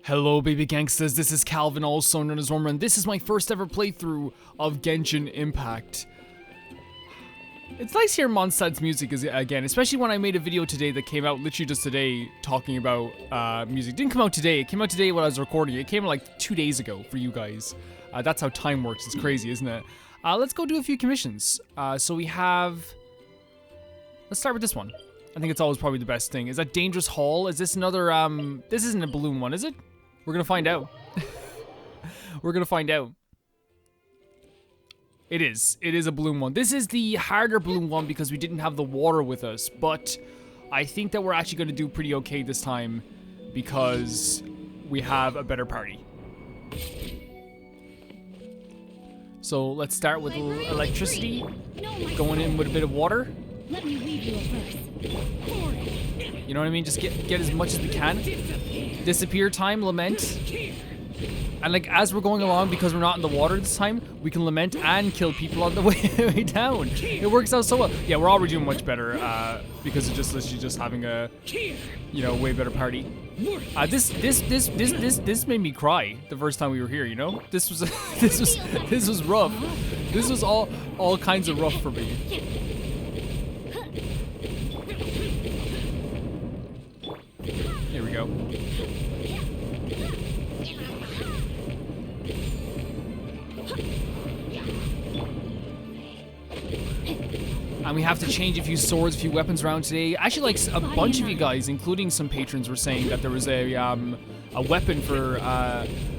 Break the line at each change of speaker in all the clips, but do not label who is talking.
Hello baby gangsters, this is Calvin, also known as Romer, and this is my first ever playthrough of Genshin Impact. It's nice hearing Mondstadt's music again, especially when I made a video today that came out literally just today talking about music. It didn't come out today, it came out today when I was recording it. It came out like 2 days ago for you guys. That's how time works, it's crazy, isn't it? Let's go do a few commissions. So we have... Let's start with this one. I think it's always probably the best thing. Is that Dangerous Hall? Is this another, this isn't a balloon one, is it? We're gonna find out. We're gonna find out. It is a balloon one. This is the harder balloon one because we didn't have the water with us, but I think that we're actually gonna do pretty okay this time because we have a better party. So let's start with electricity, going in with a bit of water.
Let me leave you a verse.
You know what I mean? Just get as much as we can. Disappear time, lament. And like as we're going along, because we're not in the water this time, we can lament and kill people on the way down. It works out so well. Yeah, we're already doing much better because of just literally just having a, you know, way better party. This made me cry the first time we were here. You know, this was this was rough. This was all kinds of rough for me. Here we go. And we have to change a few swords, a few weapons around today. Actually, like a bunch of you guys, including some patrons, were saying that there was a weapon for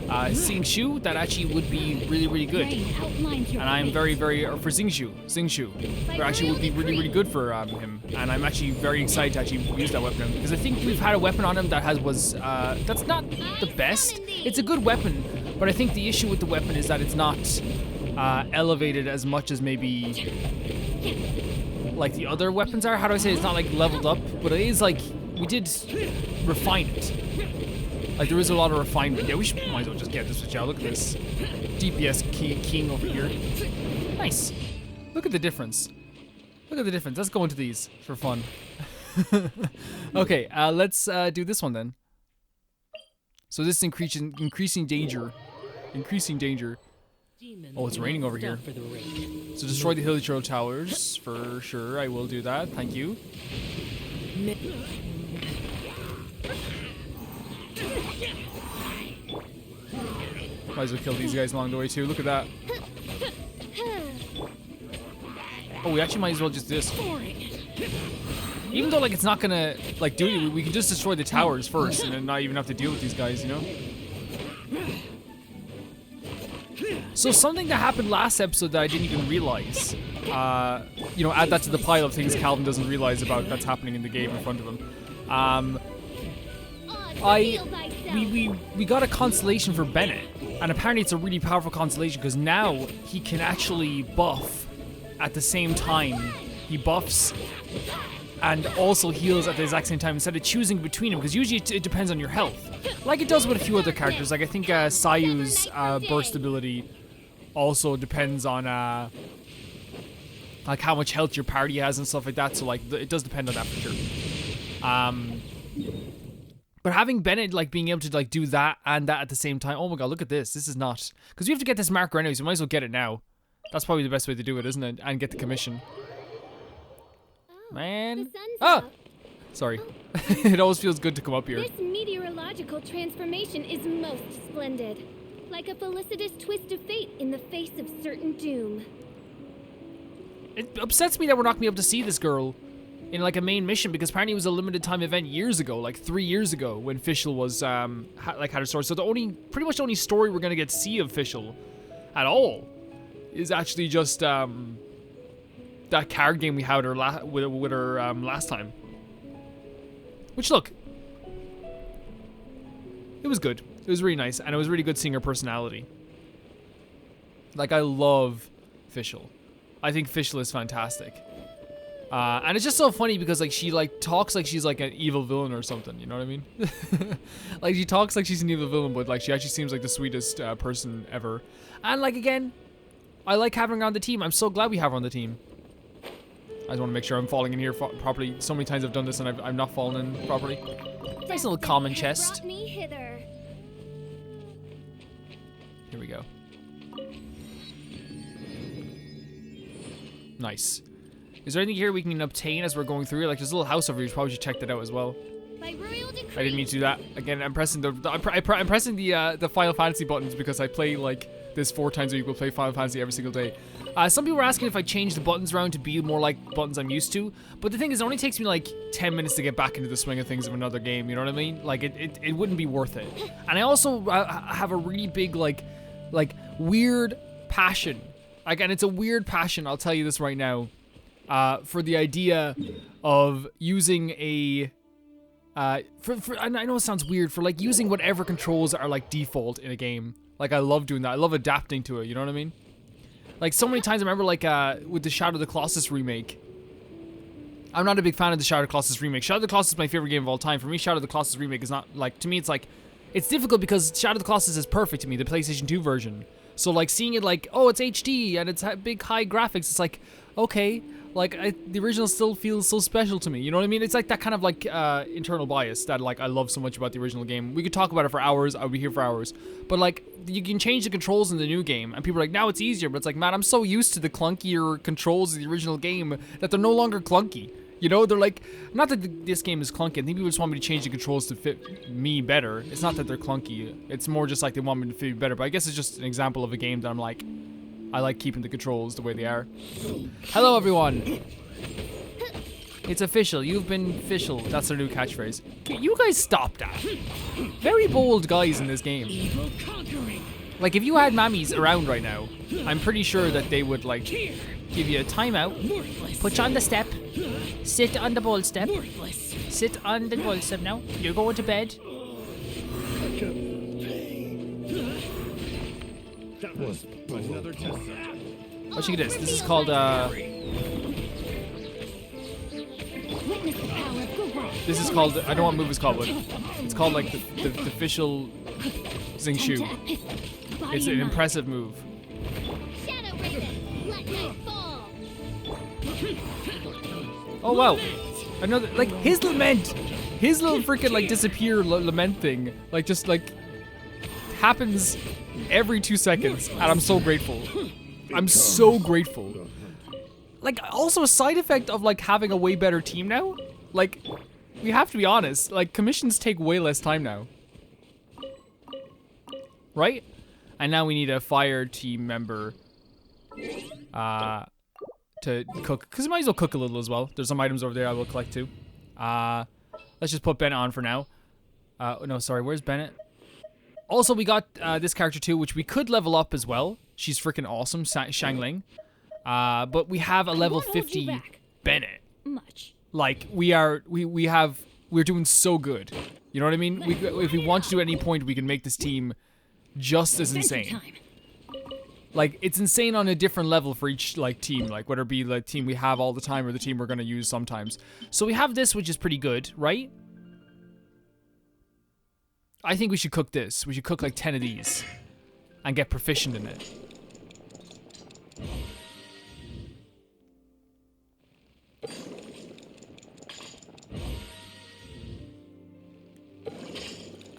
Xingqiu that actually would be really good. And I'm very for Xingqiu, that actually would be really good for him. And I'm actually very excited to actually use that weapon on him, because I think we've had a weapon on him that that's not the best. It's a good weapon, but I think the issue with the weapon is that it's not elevated as much as maybe like the other weapons are. How do I say it? It's not like leveled up, but it is like we did refine it. Like there is a lot of refinement. Yeah, we might as well just get this switch out. Look at this DPS king over here. Nice. Look at the difference. Look at the difference. Let's go into these for fun. Okay, let's do this one then. So this is increasing danger. Increasing danger. Oh, it's raining over here. So destroy the Hilichurl towers for sure. I will do that. Thank you. Might as well kill these guys along the way too. Look at that. Oh, we actually might as well just do this. Even though like it's not gonna like do anything, we can just destroy the towers first and then not even have to deal with these guys, you know? So something that happened last episode that I didn't even realize, you know, add that to the pile of things Calvin doesn't realize about that's happening in the game in front of him. We got a constellation for Bennett, and apparently it's a really powerful constellation because now he can actually buff at the same time. He buffs and also heals at the exact same time instead of choosing between them, because usually it depends on your health, like it does with a few other characters. Like I think Sayu's burst ability also depends on like how much health your party has and stuff like that. So like it does depend on that for sure. But having Bennett like being able to like do that and that at the same time. Oh my god, look at this. This is not, because we have to get this marker anyway, so we might as well get it now. That's probably the best way to do it, isn't it? And get the commission. Man. Ah! Sorry. It always feels good to come up here.
This meteorological transformation is most splendid. Like a felicitous twist of fate in the face of certain doom.
It upsets me that we're not going to be able to see this girl in like a main mission, because apparently it was a limited time event years ago, like 3 years ago when Fischl was, had a story. So pretty much the only story we're going to get to see of Fischl at all is actually just, that card game we had with her last time. Which, look, it was good. It was really nice, and it was really good seeing her personality. Like, I love Fischl. I think Fischl is fantastic. And it's just so funny because, like, she, like, talks like she's, like, an evil villain or something, you know what I mean? Like, she talks like she's an evil villain, but, like, she actually seems like the sweetest person ever. And, like, again, I like having her on the team. I'm so glad we have her on the team. I just want to make sure I'm falling in here properly. So many times I've done this and I've not fallen in properly. Nice little common chest. Here we go. Nice. Is there anything here we can obtain as we're going through? Like, there's a little house over here. You probably should check that out as well.
By royal decree.
I didn't mean to do that. Again, I'm pressing I'm pressing the Final Fantasy buttons because I play like this 4 times a week. We'll play Final Fantasy every single day. Some people were asking if I change the buttons around to be more like buttons I'm used to. But the thing is, it only takes me like 10 minutes to get back into the swing of things of another game. You know what I mean? Like, it wouldn't be worth it. And I also have a really big like weird passion. Like, and it's a weird passion. I'll tell you this right now. For the idea of using a I know it sounds weird, for like using whatever controls are like default in a game. Like, I love doing that. I love adapting to it, you know what I mean? Like, so many times I remember like with the Shadow of the Colossus remake. I'm not a big fan of the Shadow of the Colossus remake. Shadow of the Colossus is my favorite game of all time. For me, Shadow of the Colossus remake is not like, to me it's like, it's difficult because Shadow of the Colossus is perfect to me, the PlayStation 2 version. So like seeing it like, oh, it's HD and it's big high graphics, it's like, okay. Like, the original still feels so special to me, you know what I mean? It's like that kind of like internal bias that like I love so much about the original game. We could talk about it for hours, I would be here for hours. But like, you can change the controls in the new game, and people are like, now it's easier, but it's like, man, I'm so used to the clunkier controls of the original game that they're no longer clunky. You know, they're like, not that this game is clunky, I think people just want me to change the controls to fit me better. It's not that they're clunky, it's more just like they want me to fit me better, but I guess it's just an example of a game that I'm like, I like keeping the controls the way they are. Hello, everyone. It's official. You've been official. That's their new catchphrase. You guys stop that. Very bold guys in this game. Like, if you had mammies around right now, I'm pretty sure that they would, like, give you a timeout, put you on the step, sit on the ball step, sit on the ball step now, you're going to bed.
That was another test.
What you get this? This is called, this is called, I don't know what move it's called, but it's called, like, the official Xing Shu. It's an impressive move.
Shadow Raven, let night fall.
Oh, wow. Another, like, his lament. His little freaking, like, disappear lament thing. Like, just, like, happens every 2 seconds. And I'm so grateful. I'm so grateful. Like, also a side effect of, like, having a way better team now. Like, we have to be honest. Like, commissions take way less time now. Right? And now we need a fire team member to cook. Because we might as well cook a little as well. There's some items over there I will collect too. Let's just put Bennett on for now. No, sorry, where's Bennett? Also, we got this character too, which we could level up as well. She's freaking awesome, Shangling. But we have a level 50 Bennett.
Much.
Like, we're doing so good. You know what I mean? If we want to at any point, we can make this team just as insane. Like, it's insane on a different level for each, like, team. Like, whether it be the team we have all the time or the team we're gonna use sometimes. So we have this, which is pretty good, right? I think we should cook this. We should cook, like, 10 of these. And get proficient in it.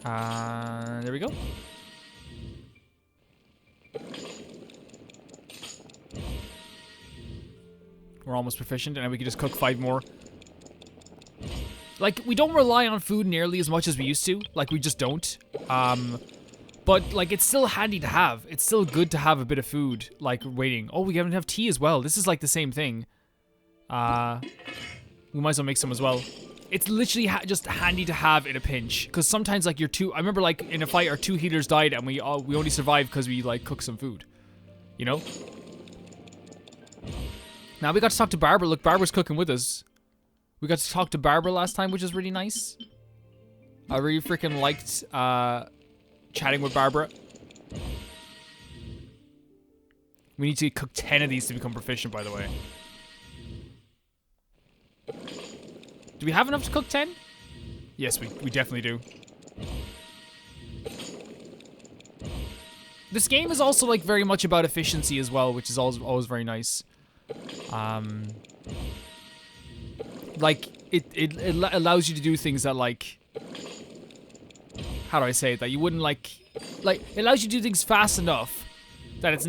There we go. We're almost proficient, and we can just cook 5 more. Like, we don't rely on food nearly as much as we used to. Like, we just don't. But, like, it's still handy to have. It's still good to have a bit of food, like, waiting. Oh, we have tea as well. This is, like, the same thing. We might as well make some as well. It's literally just handy to have in a pinch. Because sometimes, like, I remember, like, in a fight, our 2 healers died, and we only survived because we, like, cooked some food. You know? Now we got to talk to Barbara. Look, Barbara's cooking with us. We got to talk to Barbara last time, which is really nice. I really freaking liked chatting with Barbara. We need to cook 10 of these to become proficient, by the way. Do we have enough to cook 10? Yes, we definitely do. This game is also, like, very much about efficiency as well, which is always very nice. Like, it allows you to do things that, like, how do I say it? That you wouldn't like, it allows you to do things fast enough that it's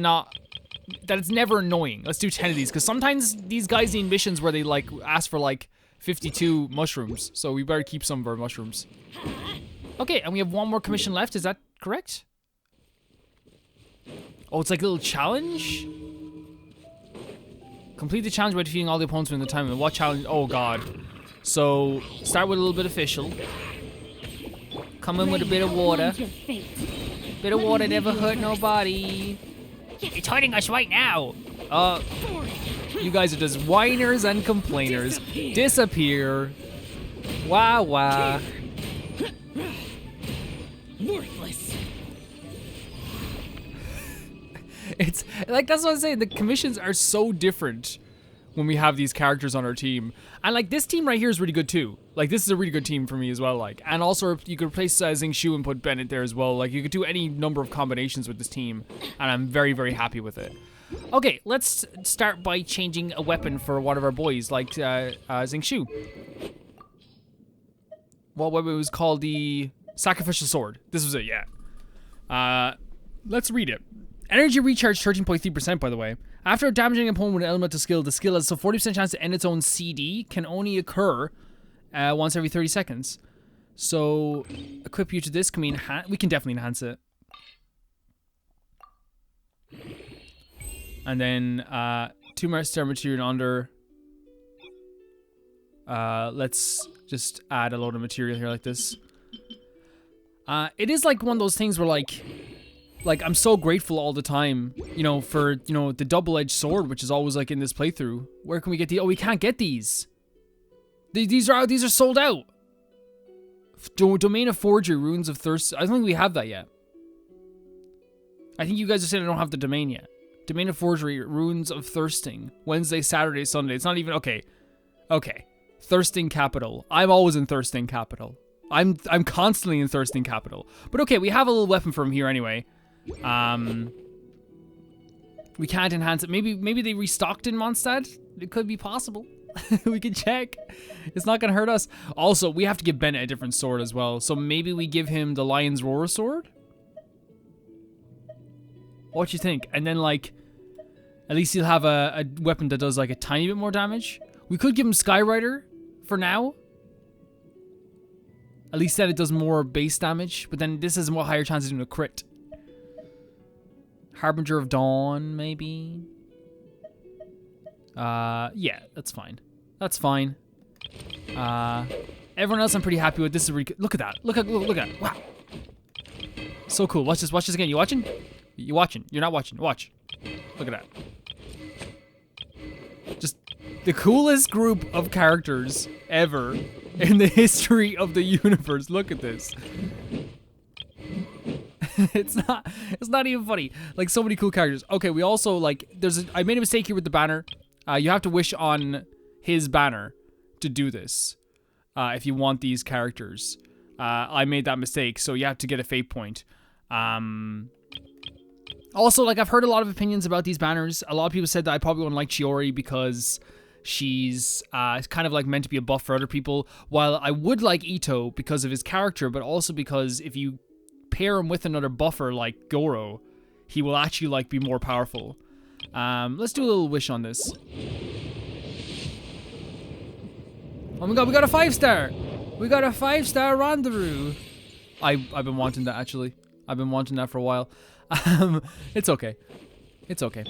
never annoying. Let's do 10 of these, because sometimes these guys need missions where they like ask for like 52 mushrooms, so we better keep some of our mushrooms. Okay, and we have one more commission left, is that correct? Oh, it's like a little challenge? Complete the challenge by defeating all the opponents within the time limit. What challenge? Oh god. So, start with a little bit official. Come in with a bit of water. Bit of water never hurt nobody. It's hurting us right now. You guys are just whiners and complainers. Disappear. Wah wah.
Worthless.
It's like, that's what I'm saying. The commissions are so different when we have these characters on our team. And like, this team right here is really good too. Like, this is a really good team for me as well. Like, and also you could replace Xing Shu and put Bennett there as well. Like, you could do any number of combinations with this team, and I'm very, very happy with it. Okay, let's start by changing a weapon for one of our boys, like Xing Shu. What weapon was called? The Sacrificial Sword. This was it, yeah. Let's read it. Energy recharge 13.3%, by the way. After damaging an opponent with an elemental skill, the skill has a 40% chance to end its own CD, can only occur once every 30 seconds. So, equip you to this, can we can definitely enhance it. And then, 2 more star material under. Let's just add a load of material here like this. It is like one of those things where like, I'm so grateful all the time, you know, for, you know, the double-edged sword, which is always, like, in this playthrough. Where can we get the... Oh, we can't get these. These are sold out. Domain of Forgery, Runes of Thirst. I don't think we have that yet. I think you guys are saying I don't have the domain yet. Domain of Forgery, Runes of Thirsting. Wednesday, Saturday, Sunday. It's not even... Okay. Okay. Thirsting Capital. I'm always in Thirsting Capital. I'm constantly in Thirsting Capital. But okay, we have a little weapon for him here anyway. We can't enhance it. Maybe they restocked in Mondstadt. It could be possible. We can check. It's not gonna hurt us. Also, we have to give Bennett a different sword as well. So maybe we give him the Lion's Roar sword. What you think? And then like, at least he'll have a weapon that does like a tiny bit more damage. We could give him Skyrider for now. At least then it does more base damage. But then this has a more higher chance of doing a crit. Harbinger of Dawn, maybe? Yeah, that's fine. That's fine. Everyone else I'm pretty happy with. This is really good. Look at that. Look at that. Wow. So cool. Watch this again. You watching? You watching? You're not watching. Watch. Look at that. Just the coolest group of characters ever in the history of the universe. Look at this. It's not even funny. Like, so many cool characters. Okay, we also, like, I made a mistake here with the banner. You have to wish on his banner to do this. If you want these characters. I made that mistake, so you have to get a fate point. Also, like, I've heard a lot of opinions about these banners. A lot of people said that I probably wouldn't like Chiori because she's kind of like meant to be a buff for other people. While I would like Ito because of his character, but also because if you pair him with another buffer like Goro, he will actually like be more powerful. Let's do a little wish on this. Oh my god, we got a 5-star! We got a 5-star rendezvous! I've been wanting that actually. I've been wanting that for a while. It's okay. It's okay.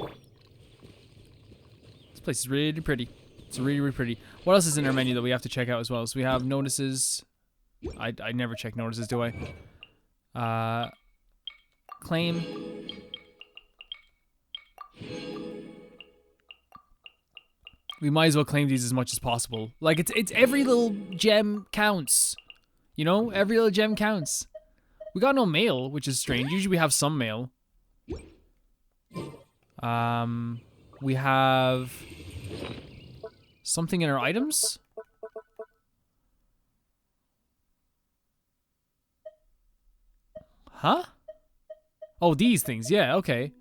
This place is really pretty. It's really, really pretty. What else is in our menu that we have to check out as well? So we have notices. I never check notices, do I? Claim. We might as well claim these as much as possible. Like, it's every little gem counts. You know? Every little gem counts. We got no mail, which is strange. Usually we have some mail. We have something in our items. Huh? Oh, these things. Yeah, okay.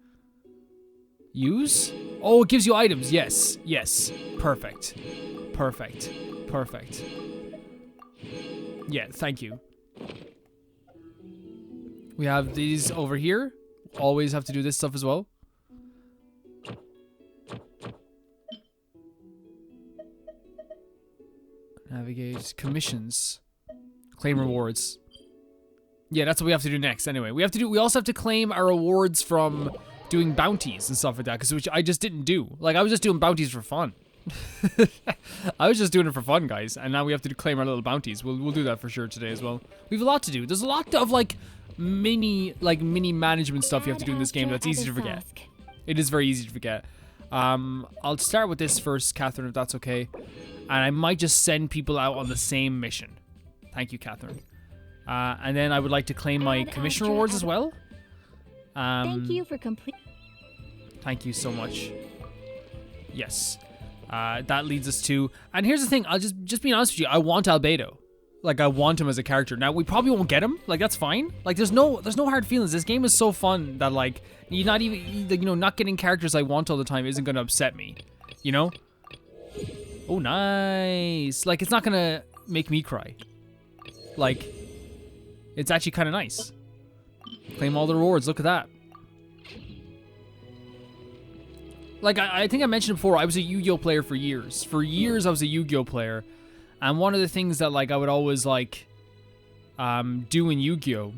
Use? Oh, it gives you items. Yes. Yes. Perfect. Perfect. Perfect. Yeah, thank you. We have these over here. Always have to do this stuff as well. Navigate commissions. Claim rewards. Yeah, that's what we have to do next anyway. We also have to claim our rewards from doing bounties and stuff like that, which I just didn't do. Like, I was just doing bounties for fun. I was just doing it for fun, guys, and now we have to claim our little bounties. We'll do that for sure today as well. We have a lot to do. There's a lot of like mini management stuff you have to do in this game that's easy to forget. It is very easy to forget. I'll start with this first, Catherine, if that's okay. And I might just send people out on the same mission. Thank you, Catherine. And then I would like to claim my commission rewards as well.
Thank you for complete.
Thank you so much. Yes. That leads us to, and here's the thing, I'll just be honest with you, I want Albedo. Like, I want him as a character. Now, we probably won't get him. Like, that's fine. Like, there's no hard feelings. This game is so fun that, like, you're not even, you know, not getting characters I want all the time isn't going to upset me. You know? Oh, nice. Like, it's not going to make me cry. Like, it's actually kind of nice. Claim all the rewards. Look at that. Like, I think I mentioned before, I was a Yu-Gi-Oh player for years. For years, I was a Yu-Gi-Oh player. And one of the things that, like, I would always, like, do in Yu-Gi-Oh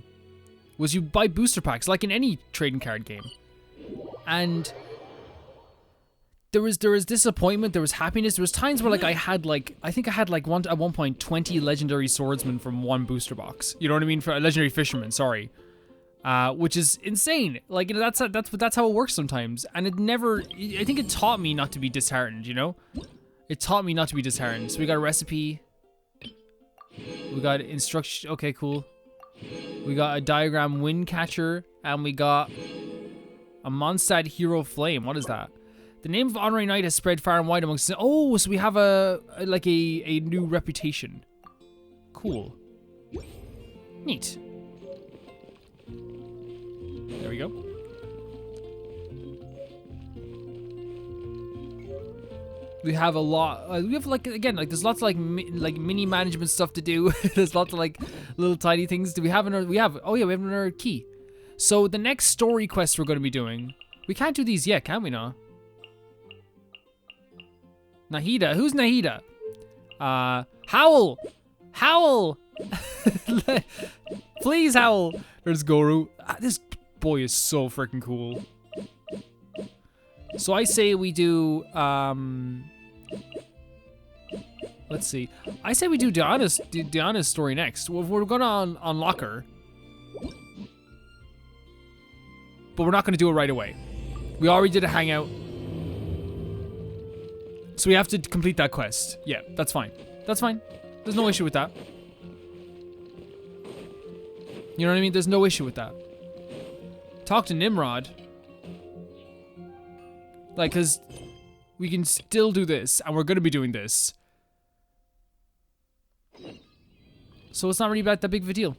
was you buy booster packs, like in any trading card game. And there was disappointment, there was happiness. There was times where, like, I think I had, like, at one point, 20 legendary swordsmen from one booster box. You know what I mean? For a legendary fisherman, sorry. Which is insane. Like, you know, that's how it works sometimes. And I think it taught me not to be disheartened, you know? It taught me not to be disheartened. So we got a recipe. We got instruction. Okay, cool. We got a diagram wind catcher. And we got a Mondstadt hero flame. What is that? The name of Honorary Knight has spread far and wide amongst... Oh, so we have a new reputation. Cool. Neat. There we go. We have a lot. We have, like, again, like, there's lots of like mini management stuff to do. There's lots of like little tiny things. Do we have another? We have. Oh yeah, we have another key. So the next story quest we're going to be doing. We can't do these yet, can we? Now. Nahida. Who's Nahida? Howl. Howl. Please, Howl. There's Goru. This boy is so freaking cool. So I say we do, let's see. I say we do Diana's story next. We're gonna unlock her. But we're not gonna do it right away. We already did a hangout. So we have to complete that quest. Yeah, that's fine. That's fine. There's no issue with that. You know what I mean? There's no issue with that. Talk to Nimrod. Like, because we can still do this, and we're going to be doing this. So it's not really that big of a deal.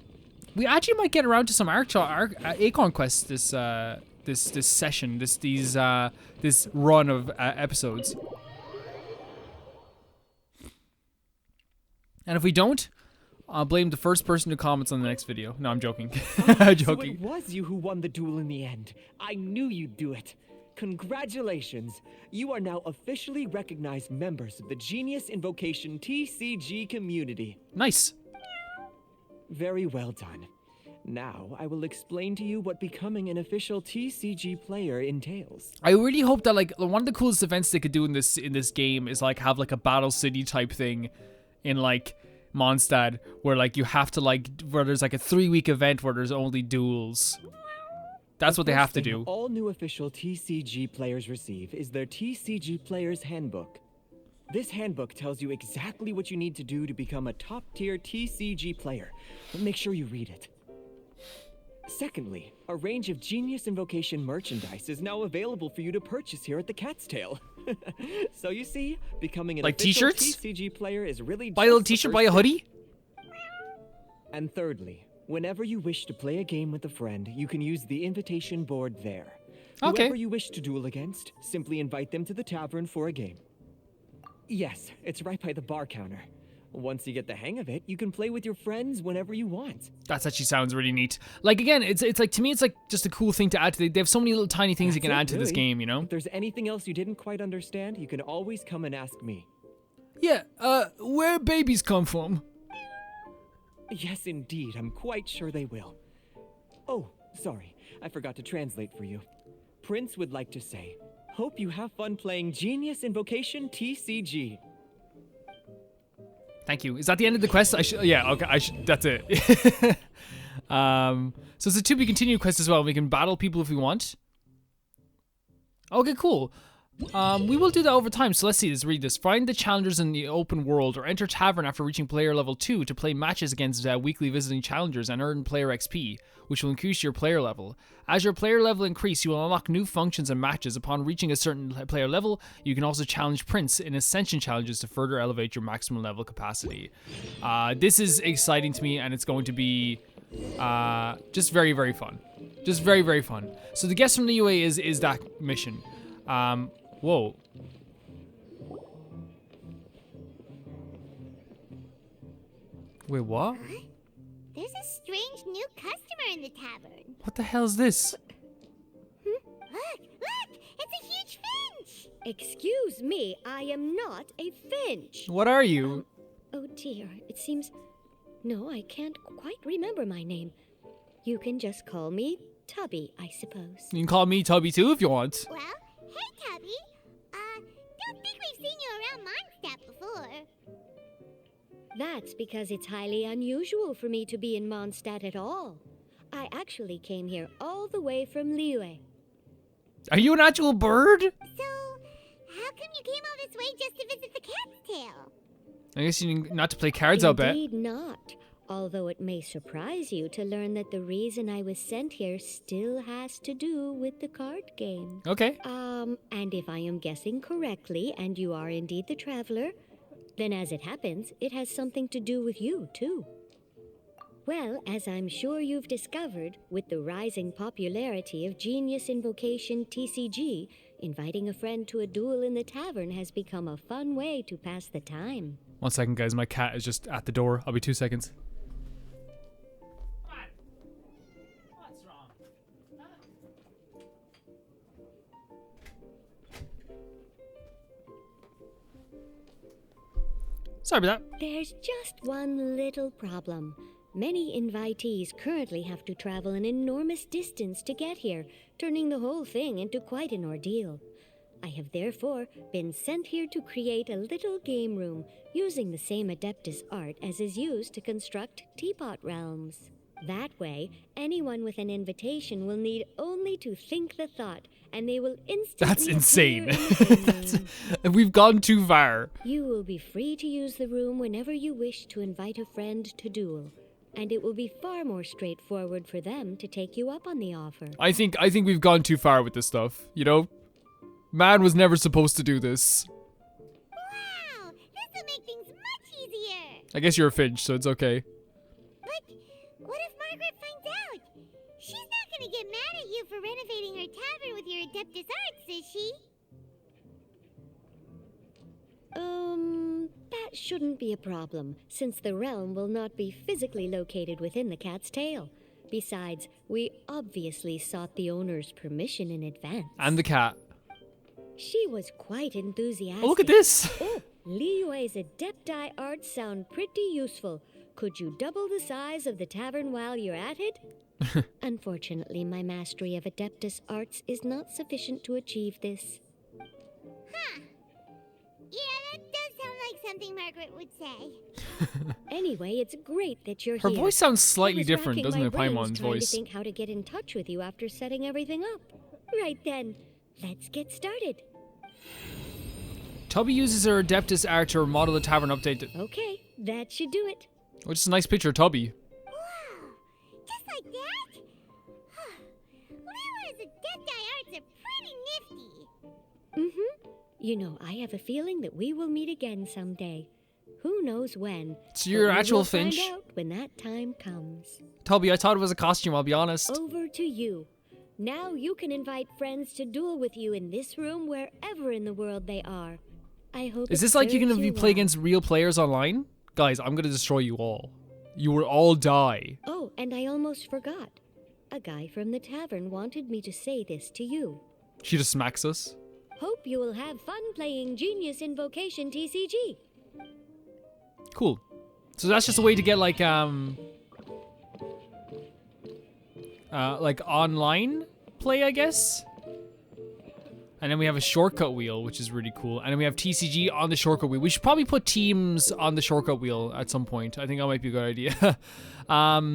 We actually might get around to some Acorn quests this session, this run of episodes. And if we don't, I'll blame the first person who comments on the next video. No, I'm joking. I'm joking.
So it was you who won the duel in the end. I knew you'd do it. Congratulations! You are now officially recognized members of the Genius Invocation TCG community.
Nice.
Very well done. Now, I will explain to you what becoming an official TCG player entails.
I really hope that, like, one of the coolest events they could do in this game is, like, have, like, a Battle City type thing in, like, Mondstadt, where, like, you have to, like, where there's, like, a 3-week event where there's only duels. That's what they have to do.
All new official TCG players receive is their TCG Player's Handbook. This handbook tells you exactly what you need to do to become a top-tier TCG player, but make sure you read it. Secondly, a range of Genius Invocation merchandise is now available for you to purchase here at the Cat's Tail. So you see, becoming an
like
official
t-shirts?
TCG player is really
buy a little t-shirt, buy a hoodie?
And thirdly, whenever you wish to play a game with a friend, you can use the invitation board there.
Okay.
Whoever you wish to duel against, simply invite them to the tavern for a game. Yes, it's right by the bar counter. Once you get the hang of it, you can play with your friends whenever you want.
That actually sounds really neat. Like, again, it's like, to me, it's like just a cool thing to add to they have so many little tiny things you can add to this game, you know?
If there's anything else you didn't quite understand, you can always come and ask me.
Yeah, where babies come from?
Yes, indeed. I'm quite sure they will. Oh, sorry. I forgot to translate for you. Prince would like to say, hope you have fun playing Genius Invocation TCG.
Thank you. Is that the end of the quest? Yeah, okay, that's it. So it's a to be continued quest as well. We can battle people if we want. Okay, cool. We will do that over time. So let's see. Let's read this. Find the challengers in the open world or enter tavern after reaching player level 2 to play matches against weekly visiting challengers and earn player XP, which will increase your player level. As your player level increase, you will unlock new functions and matches. Upon reaching a certain player level, you can also challenge Prince in Ascension challenges to further elevate your maximum level capacity. This is exciting to me, and it's going to be just very, very fun. Just very, very fun. So the guest from the UA is that mission. Whoa. Wait, what?
There's a strange new customer in the tavern.
What the hell is this?
Look! It's a huge finch!
Excuse me, I am not a finch.
What are you?
Oh dear, it seems... No, I can't quite remember my name. You can just call me Tubby, I suppose.
You can call me Tubby too if you want.
Well, hey, Tubby. Don't think we've seen you around Mondstadt before.
That's because it's highly unusual for me to be in Mondstadt at all. I actually came here all the way from Liyue.
Are you an actual bird?
So, how come you came all this way just to visit the cat's tail?
I guess you need not to play cards, I'll bet.
Indeed not. Although it may surprise you to learn that the reason I was sent here still has to do with the card game.
Okay.
And if I am guessing correctly, and you are indeed the traveler, then as it happens, it has something to do with you, too. Well, as I'm sure you've discovered, with the rising popularity of Genius Invocation TCG, inviting a friend to a duel in the tavern has become a fun way to pass the time.
1 second, guys. My cat is just at the door. I'll be 2 seconds. What's wrong? Sorry about that.
There's just one little problem. Many invitees currently have to travel an enormous distance to get here, turning the whole thing into quite an ordeal. I have therefore been sent here to create a little game room using the same Adeptus art as is used to construct teapot realms. That way, anyone with an invitation will need only to think the thought, and they will instantly
That's insane.
appear in the game room.
We've gone too far.
You will be free to use the room whenever you wish to invite a friend to duel, and it will be far more straightforward for them to take you up on the offer.
I think we've gone too far with this stuff. You know, man was never supposed to do this.
Wow! This will make things much easier!
I guess you're a finch, so it's okay.
But what if Margaret finds out? She's not gonna get mad at you for renovating her tavern with your Adeptus arts, is she?
That shouldn't be a problem, since the realm will not be physically located within the cat's tail. Besides, we obviously sought the owner's permission in advance.
And the cat.
She was quite enthusiastic.
Oh, look at this.
Oh, Liyue's Adepti arts sound pretty useful. Could you double the size of the tavern while you're at it? Unfortunately, my mastery of Adeptus arts is not sufficient to achieve this.
Huh. Yeah, that does sound like something Margaret would say.
Anyway, it's great that you're
Her
here.
voice sounds
I
slightly
was
different,
racking
doesn't
my
it,
brains
Paimon's
trying
voice?
to think how to get in touch with you after setting everything up. Right then, let's get started.
Tubby uses her Adeptus art to remodel the tavern update.
Okay, that should do it.
Oh, just a nice picture of Tubby.
Wow! Just like that? Liyue's Adepti arts are pretty nifty.
Mm-hmm. You know, I have a feeling that we will meet again someday. Who knows when?
So you're
but
an
we
actual
will
finch?
Find out when that time comes.
Tubby, I thought it was a costume, I'll be honest.
Over to you. Now you can invite friends to duel with you in this room wherever in the world they are. I hope
Is
it
this like you
serves
can play
well.
against real players online? Guys, I'm gonna destroy you all. You will all die.
Oh, and I almost forgot. A guy from the tavern wanted me to say this to you.
She just smacks us.
Hope you will have fun playing Genius Invocation TCG.
Cool. So that's just a way to get like online play, I guess. And then we have a shortcut wheel, which is really cool. And then we have TCG on the shortcut wheel. We should probably put teams on the shortcut wheel at some point. I think that might be a good idea. Yeah,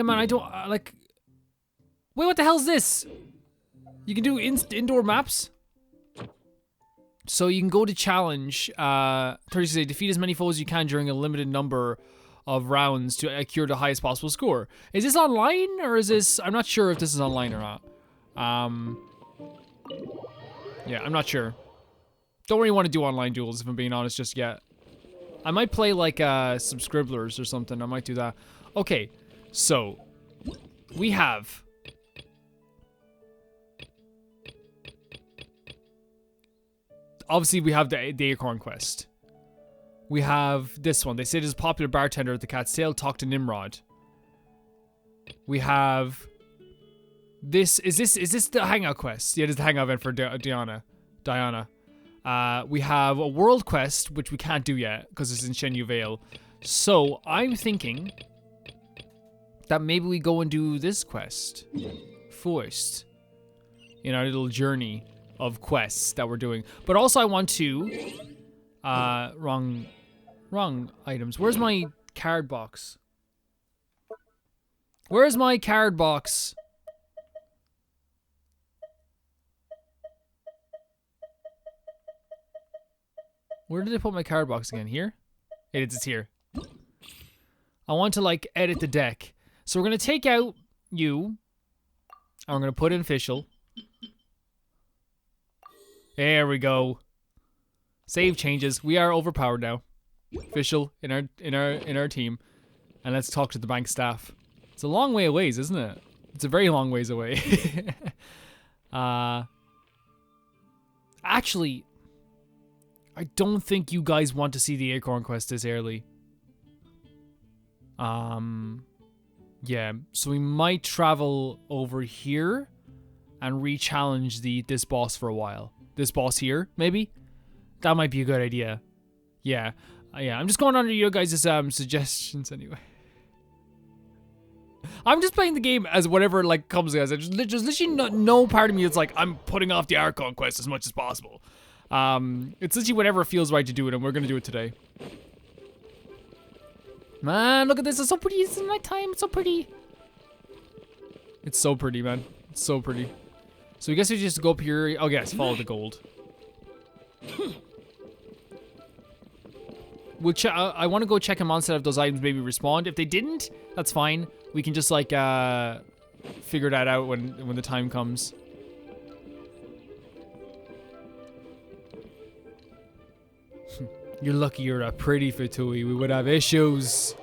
man, I don't like. Wait, what the hell is this? You can do indoor maps. So you can go to challenge. 36 defeat as many foes as you can during a limited number of rounds to accrue the highest possible score. Is this online or is this? I'm not sure if this is online or not. Yeah, I'm not sure. Don't really want to do online duels if I'm being honest just yet. I might play like Subscribblers or something. I might do that. Okay, so we have obviously we have the Acorn Quest. We have this one. They say there's a popular bartender at the Cat's Tail. Talk to Nimrod. We have this. Is this the Hangout Quest? Yeah, it is the Hangout event for Diana. We have a World Quest, which we can't do yet because it's in Shenyu Vale. So I'm thinking that maybe we go and do this quest first in our little journey of quests that we're doing. But also I want to wrong items. Where's my card box? Where's my card box? Where did I put my card box again? Here? It's here. I want to like edit the deck. So we're going to take out you. And we're going to put in official. There we go. Save changes. We are overpowered now. Official in our team. And let's talk to the bank staff. It's a long way away, isn't it? It's a very long ways away. Actually, I don't think you guys want to see the Acorn Quest this early. Yeah, so we might travel over here and re-challenge this boss for a while. This boss here, maybe? That might be a good idea. Yeah. Yeah, I'm just going under your guys' suggestions anyway. I'm just playing the game as whatever like comes as. There's literally no part of me that's like, I'm putting off the Archon quest as much as possible. It's literally whatever feels right to do it, and we're gonna do it today. Man, look at this. It's so pretty. It's nighttime. It's so pretty. It's so pretty, man. It's so pretty. So I guess we just go up here. Oh, yes. Follow the gold. I want to go check them on set if those items maybe respawned. If they didn't, that's fine. We can just, like, figure that out when the time comes. You're lucky you're a pretty Fatui. We would have issues.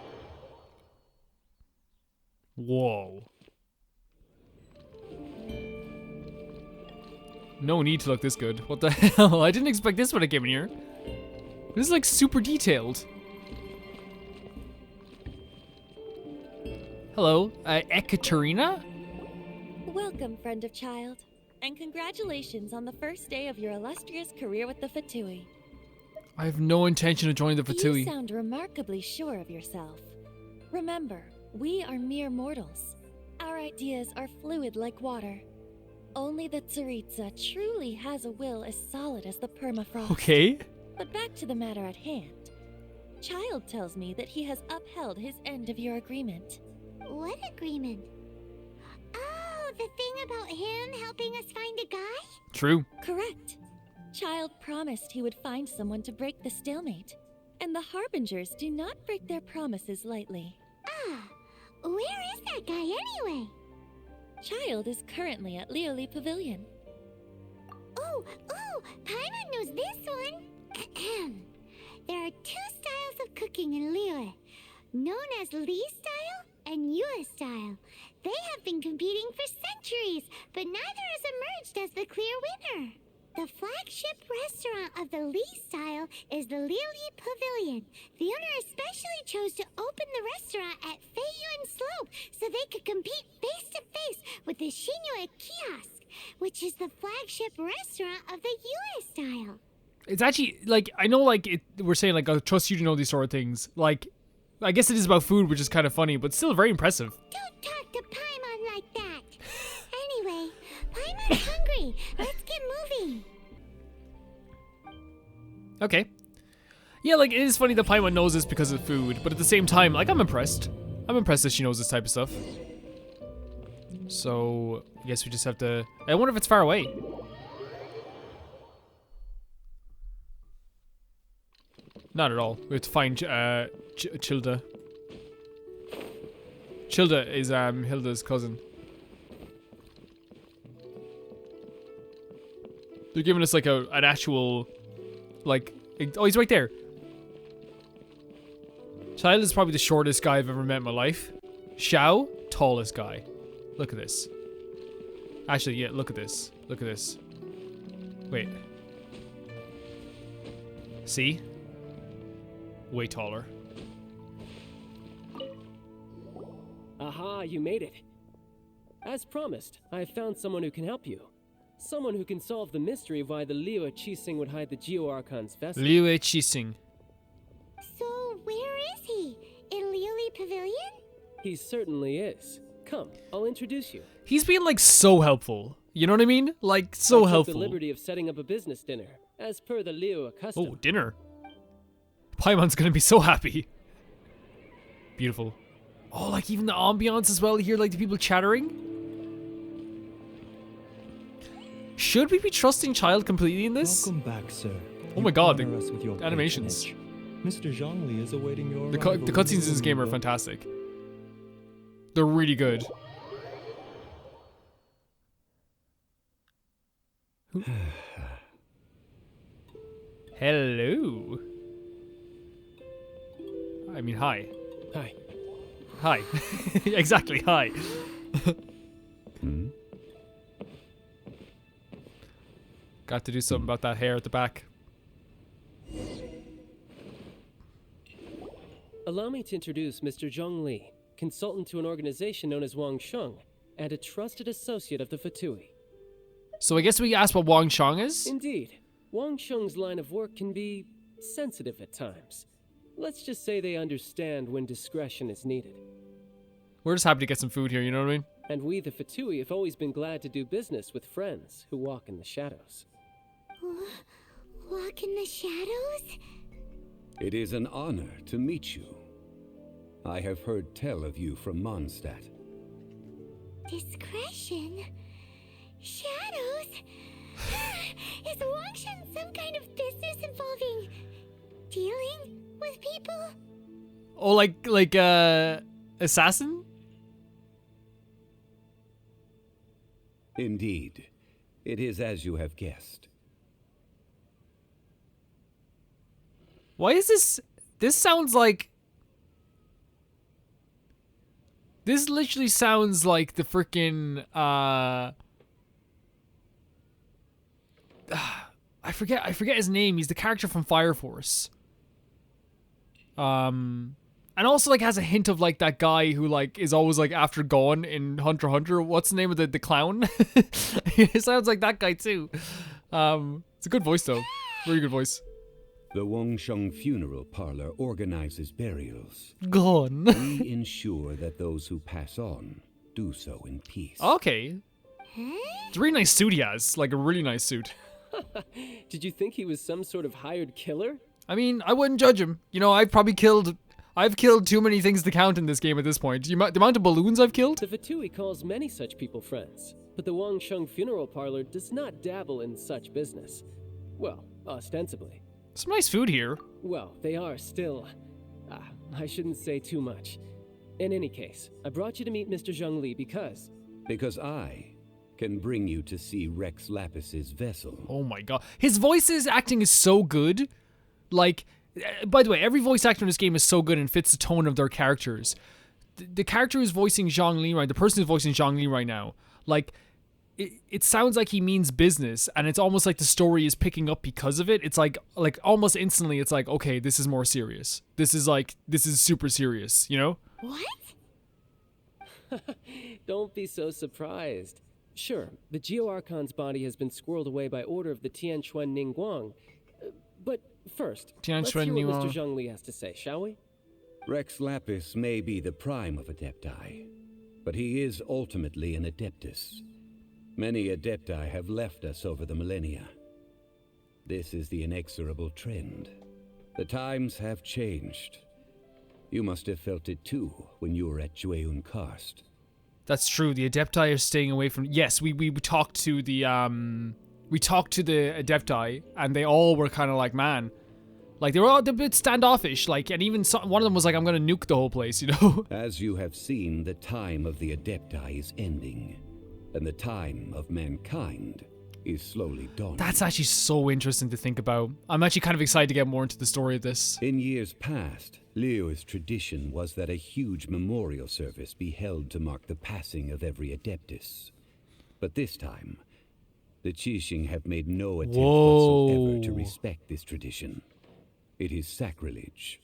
Whoa. No need to look this good. What the hell? I didn't expect this when I came in here. This is like super detailed. Hello, Ekaterina?
Welcome, friend of child. And congratulations on the first day of your illustrious career with the Fatui.
I have no intention of joining the Fatui.
You sound remarkably sure of yourself. Remember, we are mere mortals. Our ideas are fluid like water. Only the Tsaritsa truly has a will as solid as the permafrost.
Okay.
But back to the matter at hand. Child tells me that he has upheld his end of your agreement.
What agreement? Oh, the thing about him helping us find a guy?
True.
Correct. Child promised he would find someone to break the stalemate. And the Harbingers do not break their promises lightly.
Ah, where is that guy anyway?
Child is currently at Lioli Pavilion.
Oh, Paimon knows this one. There are two styles of cooking in Liyue, known as Li style and Yue style. They have been competing for centuries, but neither has emerged as the clear winner. The flagship restaurant of the Lee style is the Lily Pavilion. The owner especially chose to open the restaurant at Feiyuan Slope so they could compete face to face with the Shinue Kiosk, which is the flagship restaurant of the US style.
It's actually, like, I know, like, we're saying, like, I trust you to know these sort of things. Like, I guess it is about food, which is kind of funny, but still very impressive.
Don't talk to Paimon like that. Anyway, Paimon's hungry. Let's get moving.
Okay. Yeah, like, it is funny that Paimon knows this because of food, but at the same time, like, I'm impressed. I'm impressed that she knows this type of stuff. So, I guess we just have to... I wonder if it's far away. Not at all. We have to find Childa. Childa is Hilda's cousin. They're giving us like an actual, like, oh, he's right there. Child is probably the shortest guy I've ever met in my life. Xiao, tallest guy. Look at this. Actually, yeah, look at this. Look at this. Wait. See? Way taller.
Aha, you made it. As promised, I have found someone who can help you. Someone who can solve the mystery of why the Liu Qixing would hide the Geo-Archon's vessel.
Liu Qixing.
So, where is he? In Lily Pavilion?
He certainly is. Come, I'll introduce you.
He's being like so helpful. You know what I mean? Like so
I
helpful.
took the liberty of setting up a business dinner, as per the Liu custom.
Oh, dinner. Paimon's gonna be so happy. Beautiful. Oh, like even the ambiance as well. You hear like the people chattering. Should we be trusting Child completely in this?
Welcome back, sir.
Oh my god, the
honor us with your
animations.
patronage. Mr. Zhongli is awaiting your
The
arrival
cutscenes in this game are
window.
fantastic. They're really good. Who- Hello. I mean, hi.
Hi.
Hi. Exactly, hi. Got to do something about that hair at the back.
Allow me to introduce Mr. Zhongli, consultant to an organization known as Wang Sheng, and a trusted associate of the Fatui.
So I guess we asked what Wang Shang is?
Indeed, Wang Sheng's line of work can be sensitive at times. Let's just say they understand when discretion is needed.
We're just happy to get some food here, you know what I mean?
And we, the Fatui, have always been glad to do business with friends who walk in the shadows.
Walk in the shadows?
It is an honor to meet you. I have heard tell of you from Mondstadt.
Discretion? Shadows? Is Wangshan some kind of business involving dealing with people?
Oh, like assassin?
Indeed, it is as you have guessed.
Why is this? This sounds like. This literally sounds like the freaking. I forget his name. He's the character from Fire Force. And also like has a hint of like that guy who like is always like after Gon in Hunter x Hunter. What's the name of the clown? It sounds like that guy too. It's a good voice though. Very good voice.
The Wangsheng Funeral Parlor organizes burials.
Gon.
We ensure that those who pass on do so in peace.
Okay. It's a really nice suit he has. Like a really nice suit.
Did you think he was some sort of hired killer?
I mean, I wouldn't judge him. You know, I've killed too many things to count in this game at this point. The amount of balloons I've killed?
The Fatui calls many such people friends, but the Wangsheng Funeral Parlor does not dabble in such business. Well, ostensibly.
Some nice food here.
Well, they are still... I shouldn't say too much. In any case, I brought you to meet Mr. Zhongli because...
Because I can bring you to see Rex Lapis's vessel.
Oh my god. His acting is so good. Like, by the way, every voice actor in this game is so good and fits the tone of their characters. The character who's voicing Zhongli, right, the person who's voicing Zhongli right now, like, it sounds like he means business, and it's almost like the story is picking up because of it. It's like almost instantly, it's like, okay, this is more serious. This is super serious, you know?
What?
Don't be so surprised. Sure, the Geo-Archon's body has been squirreled away by order of the Tianquan Ningguang. But first, let's hear what Mr. Zhongli has to say, shall we?
Rex Lapis may be the prime of Adepti, but he is ultimately an Adeptus. Many Adepti have left us over the millennia. This is the inexorable trend. The times have changed. You must have felt it too when you were at Jueyun Karst.
That's true. The Adepti are staying away from. Yes, we talked to the Adepti, and they all were kind of like, man, like they were all a bit standoffish. Like, and even one of them was like, I'm gonna nuke the whole place, you know.
As you have seen, the time of the Adepti is ending, and the time of mankind is slowly dawning.
That's actually so interesting to think about. I'm actually kind of excited to get more into the story of this.
In years past, Leo's tradition was that a huge memorial service be held to mark the passing of every Adeptus. But this time, the Qixing have made no attempt whatsoever to respect this tradition. It is sacrilege.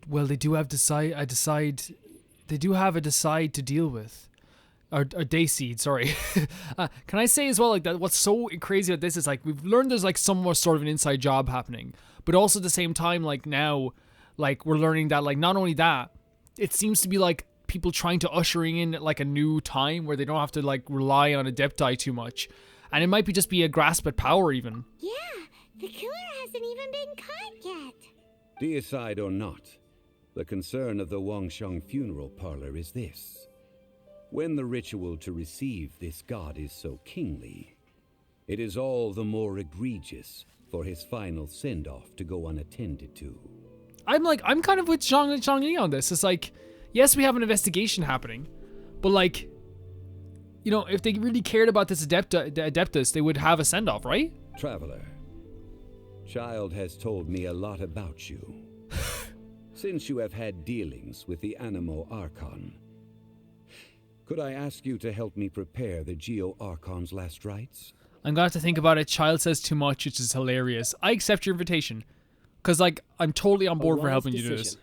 Well, they do have they do have a decide to deal with. Or day seed, sorry. Can I say as well, like, that what's so crazy about this is, like, we've learned there's, like, some more sort of an inside job happening, but also at the same time, like, now, like, we're learning that, like, not only that, it seems to be, like, people trying to ushering in, like, a new time where they don't have to, like, rely on Adepti too much, and it might be just be a grasp at power, even.
Yeah, the killer hasn't even been caught yet.
Deicide or not, the concern of the Wangsheng funeral parlor is this. When the ritual to receive this god is so kingly, it is all the more egregious for his final send-off to go unattended to.
I'm kind of with Zhongli on this. It's like, yes, we have an investigation happening, but, like, you know, if they really cared about this Adeptus, they would have a send-off, right?
Traveler, Child has told me a lot about you. Since you have had dealings with the Animo Archon, could I ask you to help me prepare the Geo Archon's last rites?
I'm gonna have to think about it. Child says too much, which is hilarious. I accept your invitation, cause like I'm totally on board for helping you do this.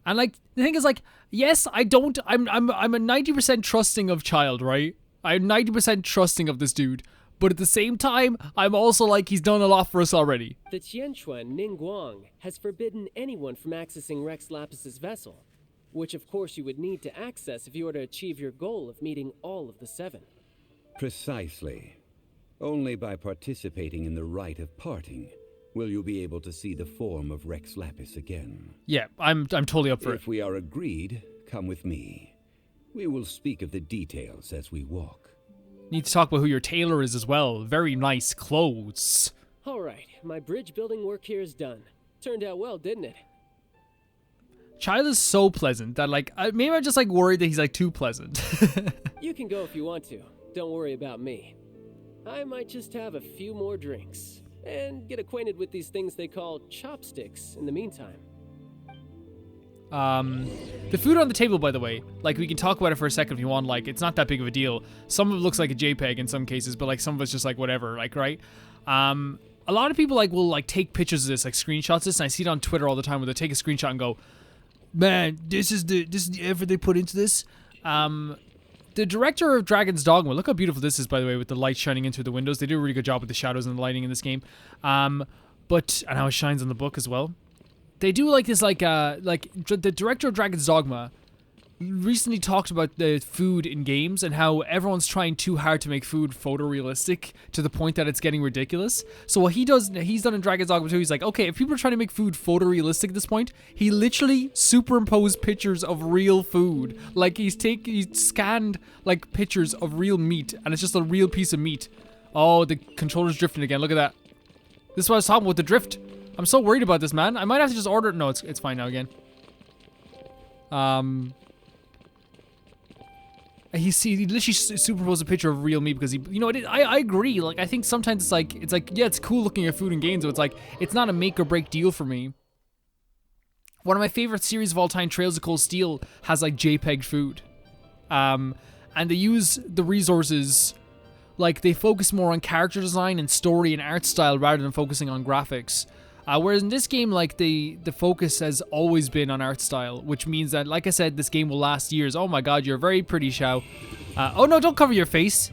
And like the thing is, like, yes, I'm a 90% trusting of Child, right? I'm 90% trusting of this dude, but at the same time, I'm also like, he's done a lot for us already.
The Tianquan Ningguang has forbidden anyone from accessing Rex Lapis's vessel, which of course you would need to access if you were to achieve your goal of meeting all of the 7.
Precisely. Only by participating in the rite of parting will you be able to see the form of Rex Lapis again.
Yeah, I'm totally up for it.
If we are agreed, come with me. We will speak of the details as we walk.
Need to talk about who your tailor is as well. Very nice clothes.
All right, my bridge building work here is done. Turned out well, didn't it?
Child is so pleasant that, like, maybe I'm just like worried that he's like too pleasant.
You can go if you want to. Don't worry about me. I might just have a few more drinks and get acquainted with these things they call chopsticks in the meantime.
The food on the table, by the way, like, we can talk about it for a second if you want. Like, it's not that big of a deal. Some of it looks like a JPEG in some cases, but like some of it's just like whatever, like, right? A lot of people like will like take pictures of this, like screenshots of this, and I see it on Twitter all the time where they take a screenshot and go, man, this is the effort they put into this. The director of Dragon's Dogma, look how beautiful this is, by the way, with the light shining in through the windows. They do a really good job with the shadows and the lighting in this game. And how it shines on the book as well. They do like this, like the director of Dragon's Dogma recently talked about the food in games and how everyone's trying too hard to make food photorealistic to the point that it's getting ridiculous. So what he's done in Dragon's Dogma 2, he's like, okay, if people are trying to make food photorealistic at this point, he literally superimposed pictures of real food. Like he's scanned like pictures of real meat, and it's just a real piece of meat. Oh, the controller's drifting again. Look at that. This is what I was talking about, the drift. I'm so worried about this, man. I might have to just order it. No, it's fine now again. He literally superimposed a picture of real meat because he, you know, I agree. Like, I think sometimes it's like, yeah, it's cool looking at food in games, but it's like, it's not a make or break deal for me. One of my favorite series of all time, Trails of Cold Steel, has like JPEG food. And and they use the resources, like they focus more on character design and story and art style rather than focusing on graphics. Whereas in this game, like the focus has always been on art style, which means that, like I said, this game will last years. Oh my god, you're very pretty, Xiao. Oh no, don't cover your face.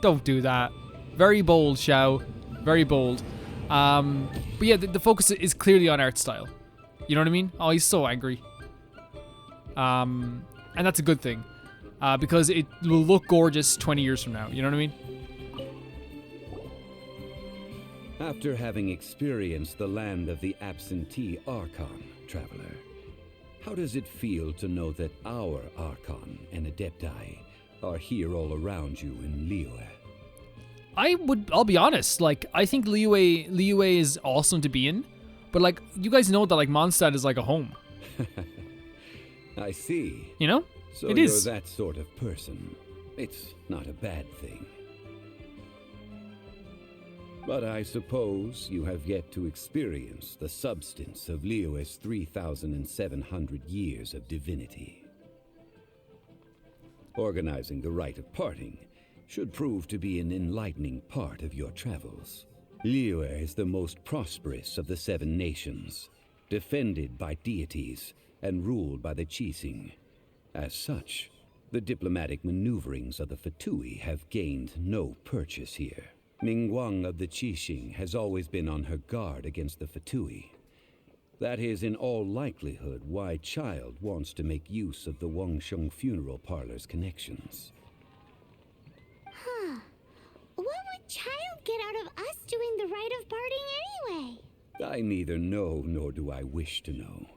Don't do that. Very bold, Xiao. Very bold. But yeah, the focus is clearly on art style. You know what I mean? Oh, he's so angry. And that's a good thing. Because it will look gorgeous 20 years from now. You know what I mean?
After having experienced the land of the absentee Archon, traveler, how does it feel to know that our Archon and Adepti are here all around you in Liyue?
I'll be honest, like, I think Liyue is awesome to be in, but like, you guys know that like Mondstadt is like a home.
I see.
You know?
So
it
you're
is.
that sort of person. It's not a bad thing. But I suppose you have yet to experience the substance of Liyue's 3,700 years of divinity. Organizing the rite of parting should prove to be an enlightening part of your travels. Liyue is the most prosperous of the 7 nations, defended by deities and ruled by the Qixing. As such, the diplomatic maneuverings of the Fatui have gained no purchase here. Ningguang of the Qixing has always been on her guard against the Fatui. That is in all likelihood why Child wants to make use of the Wangsheng funeral parlor's connections.
Huh. What would Child get out of us doing the rite of parting anyway?
I neither know nor do I wish to know.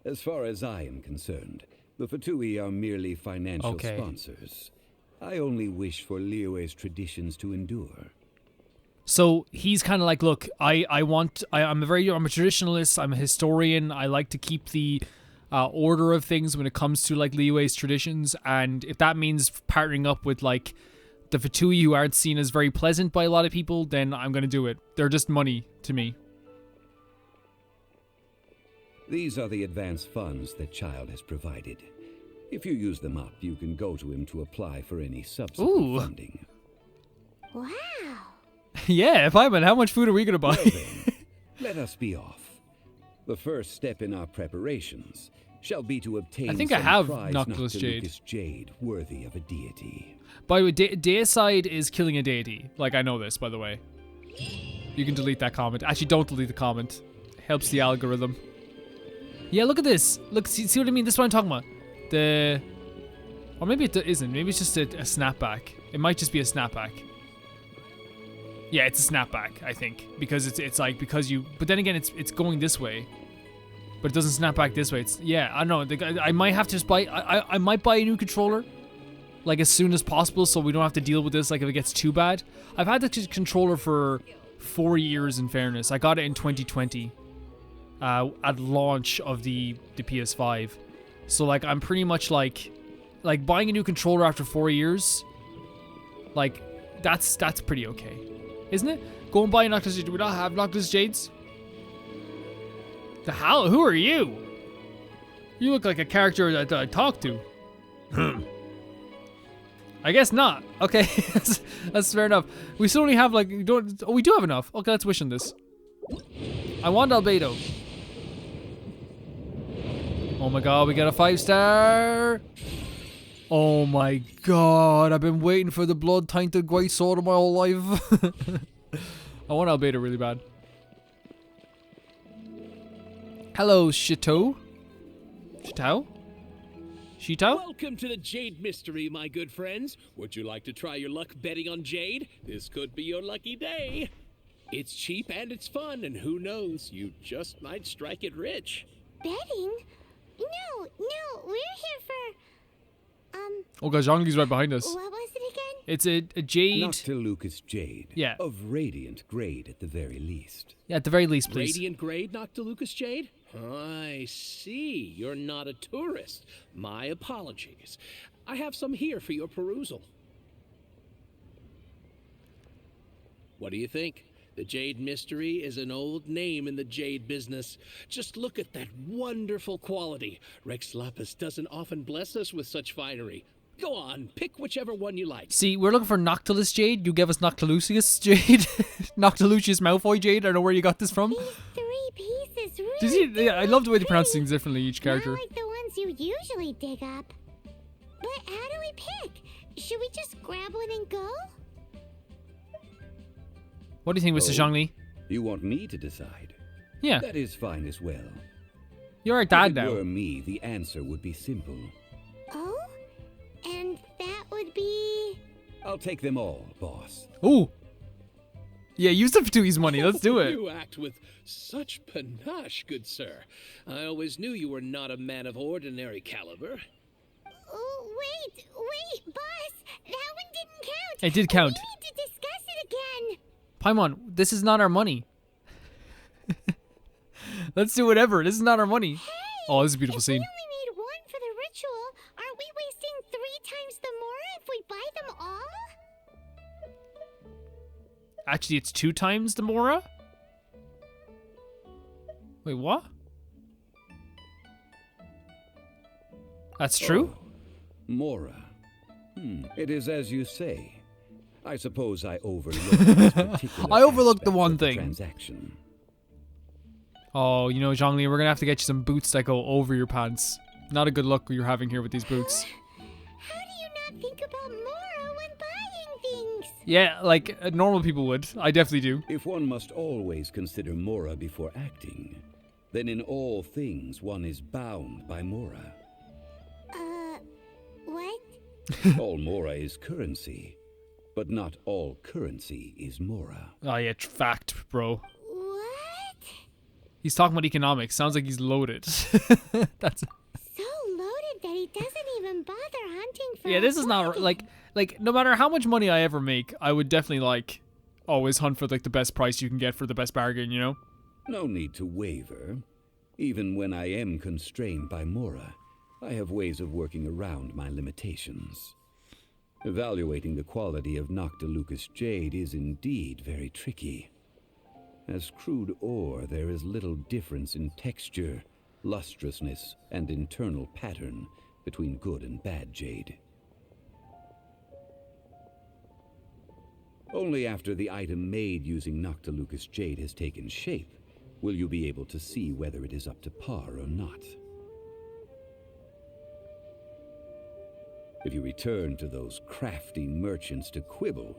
As far as I am concerned, the Fatui are merely financial sponsors. I only wish for Liyue's traditions to endure.
So he's kind of like, look, I'm a traditionalist, I'm a historian, I like to keep the order of things when it comes to like Liyue's traditions, and if that means partnering up with like the Fatui who aren't seen as very pleasant by a lot of people, then I'm going to do it. They're just money to me.
These are the advance funds that Child has provided. If you use them up, you can go to him to apply for any subsequent funding.
Wow.
Yeah, Paiman, how much food are we going to buy?
Well then, let us be off. The first step in our preparations shall be to obtain
I think I have
prize
Noctilus
Jade worthy of a deity.
By the way, deicide is killing a deity. Like, I know this, by the way. You can delete that comment. Actually, don't delete the comment. It helps the algorithm. Yeah, look at this. Look, see what I mean? This is what I'm talking about. Or maybe it isn't. Maybe it's just a snapback. It might just be a snapback. Yeah, it's a snapback, I think, because it's like but then again it's going this way, but it doesn't snap back this way. Yeah, I don't know. I might have to just buy. I might buy a new controller, like as soon as possible, so we don't have to deal with this. Like if it gets too bad. I've had the controller for 4 years. In fairness, I got it in 2020, at launch of the PS5. So like I'm pretty much like buying a new controller after 4 years. Like that's pretty okay. Isn't it? Go and buy a Noctilus Jade. Do we not have Noctilus Jades? The hell? Who are you? You look like a character that I talk to. I guess not. Okay, that's fair enough. We still only have like we do have enough. Okay, let's wish on this. I want Albedo. Oh my god, we got a 5-star. Oh my god, I've been waiting for the blood-tainted great sword of my whole life. I want Albedo really bad. Hello, Chateau? Chateau? Chateau?
Welcome to the Jade Mystery, my good friends. Would you like to try your luck betting on Jade? This could be your lucky day. It's cheap and it's fun, and who knows, you just might strike it rich.
Betting? No, we're here for...
Oh god, Zhongli's right behind us.
What was it again?
It's a jade.
Noctilucous Jade.
Yeah.
Of radiant grade at the very least.
Yeah, at the very least, please.
Radiant grade, Noctilucous Jade? I see. You're not a tourist. My apologies. I have some here for your perusal. What do you think? The Jade Mystery is an old name in the jade business. Just look at that wonderful quality. Rex Lapis doesn't often bless us with such finery. Go on, pick whichever one you like.
See, we're looking for Noctilus Jade. You gave us Noctilucius Jade. Noctilucius Malfoy Jade. I don't know where you got this from.
These 3 pieces really
Did you, yeah, I love the way they pronounce things differently, each character.
Not like the ones you usually dig up. But how do we pick? Should we just grab one and go?
What do you think, Mr. Zhongli?
You want me to decide?
Yeah.
That is fine as well.
You're our dad
If it
now.
were me, the answer would be simple.
Oh? And that would be...
I'll take them all, boss.
Ooh. Yeah, use the Fatoui's money. Let's do it.
You act with such panache, good sir. I always knew you were not a man of ordinary caliber.
Oh, wait, boss! That one didn't count!
It did count.
We need to discuss it again!
Paimon, this is not our money. Let's do whatever. This is not our money.
Hey,
Oh, this is a beautiful scene.
we only need one for the ritual, aren't we wasting 3 times the Mora if we buy them all?
Actually, it's 2 times the Mora? Wait, what? That's true?
Oh, Mora. It is as you say. I suppose I overlooked this particular
I overlooked the
aspect
one
of
thing.
Transaction.
Oh, you know, Zhongli, we're gonna have to get you some boots that go over your pants. Not a good luck you're having here with these boots.
How do you not think about Mora when buying things?
Yeah, like normal people would. I definitely do.
If one must always consider Mora before acting, then in all things one is bound by Mora.
What?
All Mora is currency, but not all currency is Mora.
Oh yeah, fact, bro.
What?
He's talking about economics. Sounds like he's loaded. That's.
So loaded that he doesn't even bother hunting for
Yeah,
a
this is not
bargain.
like no matter how much money I ever make, I would definitely like always hunt for like the best price you can get for the best bargain, you know?
No need to waver. Even when I am constrained by Mora, I have ways of working around my limitations. Evaluating the quality of Noctilucus Jade is indeed very tricky. As crude ore, there is little difference in texture, lustrousness, and internal pattern between good and bad jade. Only after the item made using Noctilucus Jade has taken shape will you be able to see whether it is up to par or not. If you return to those crafty merchants to quibble,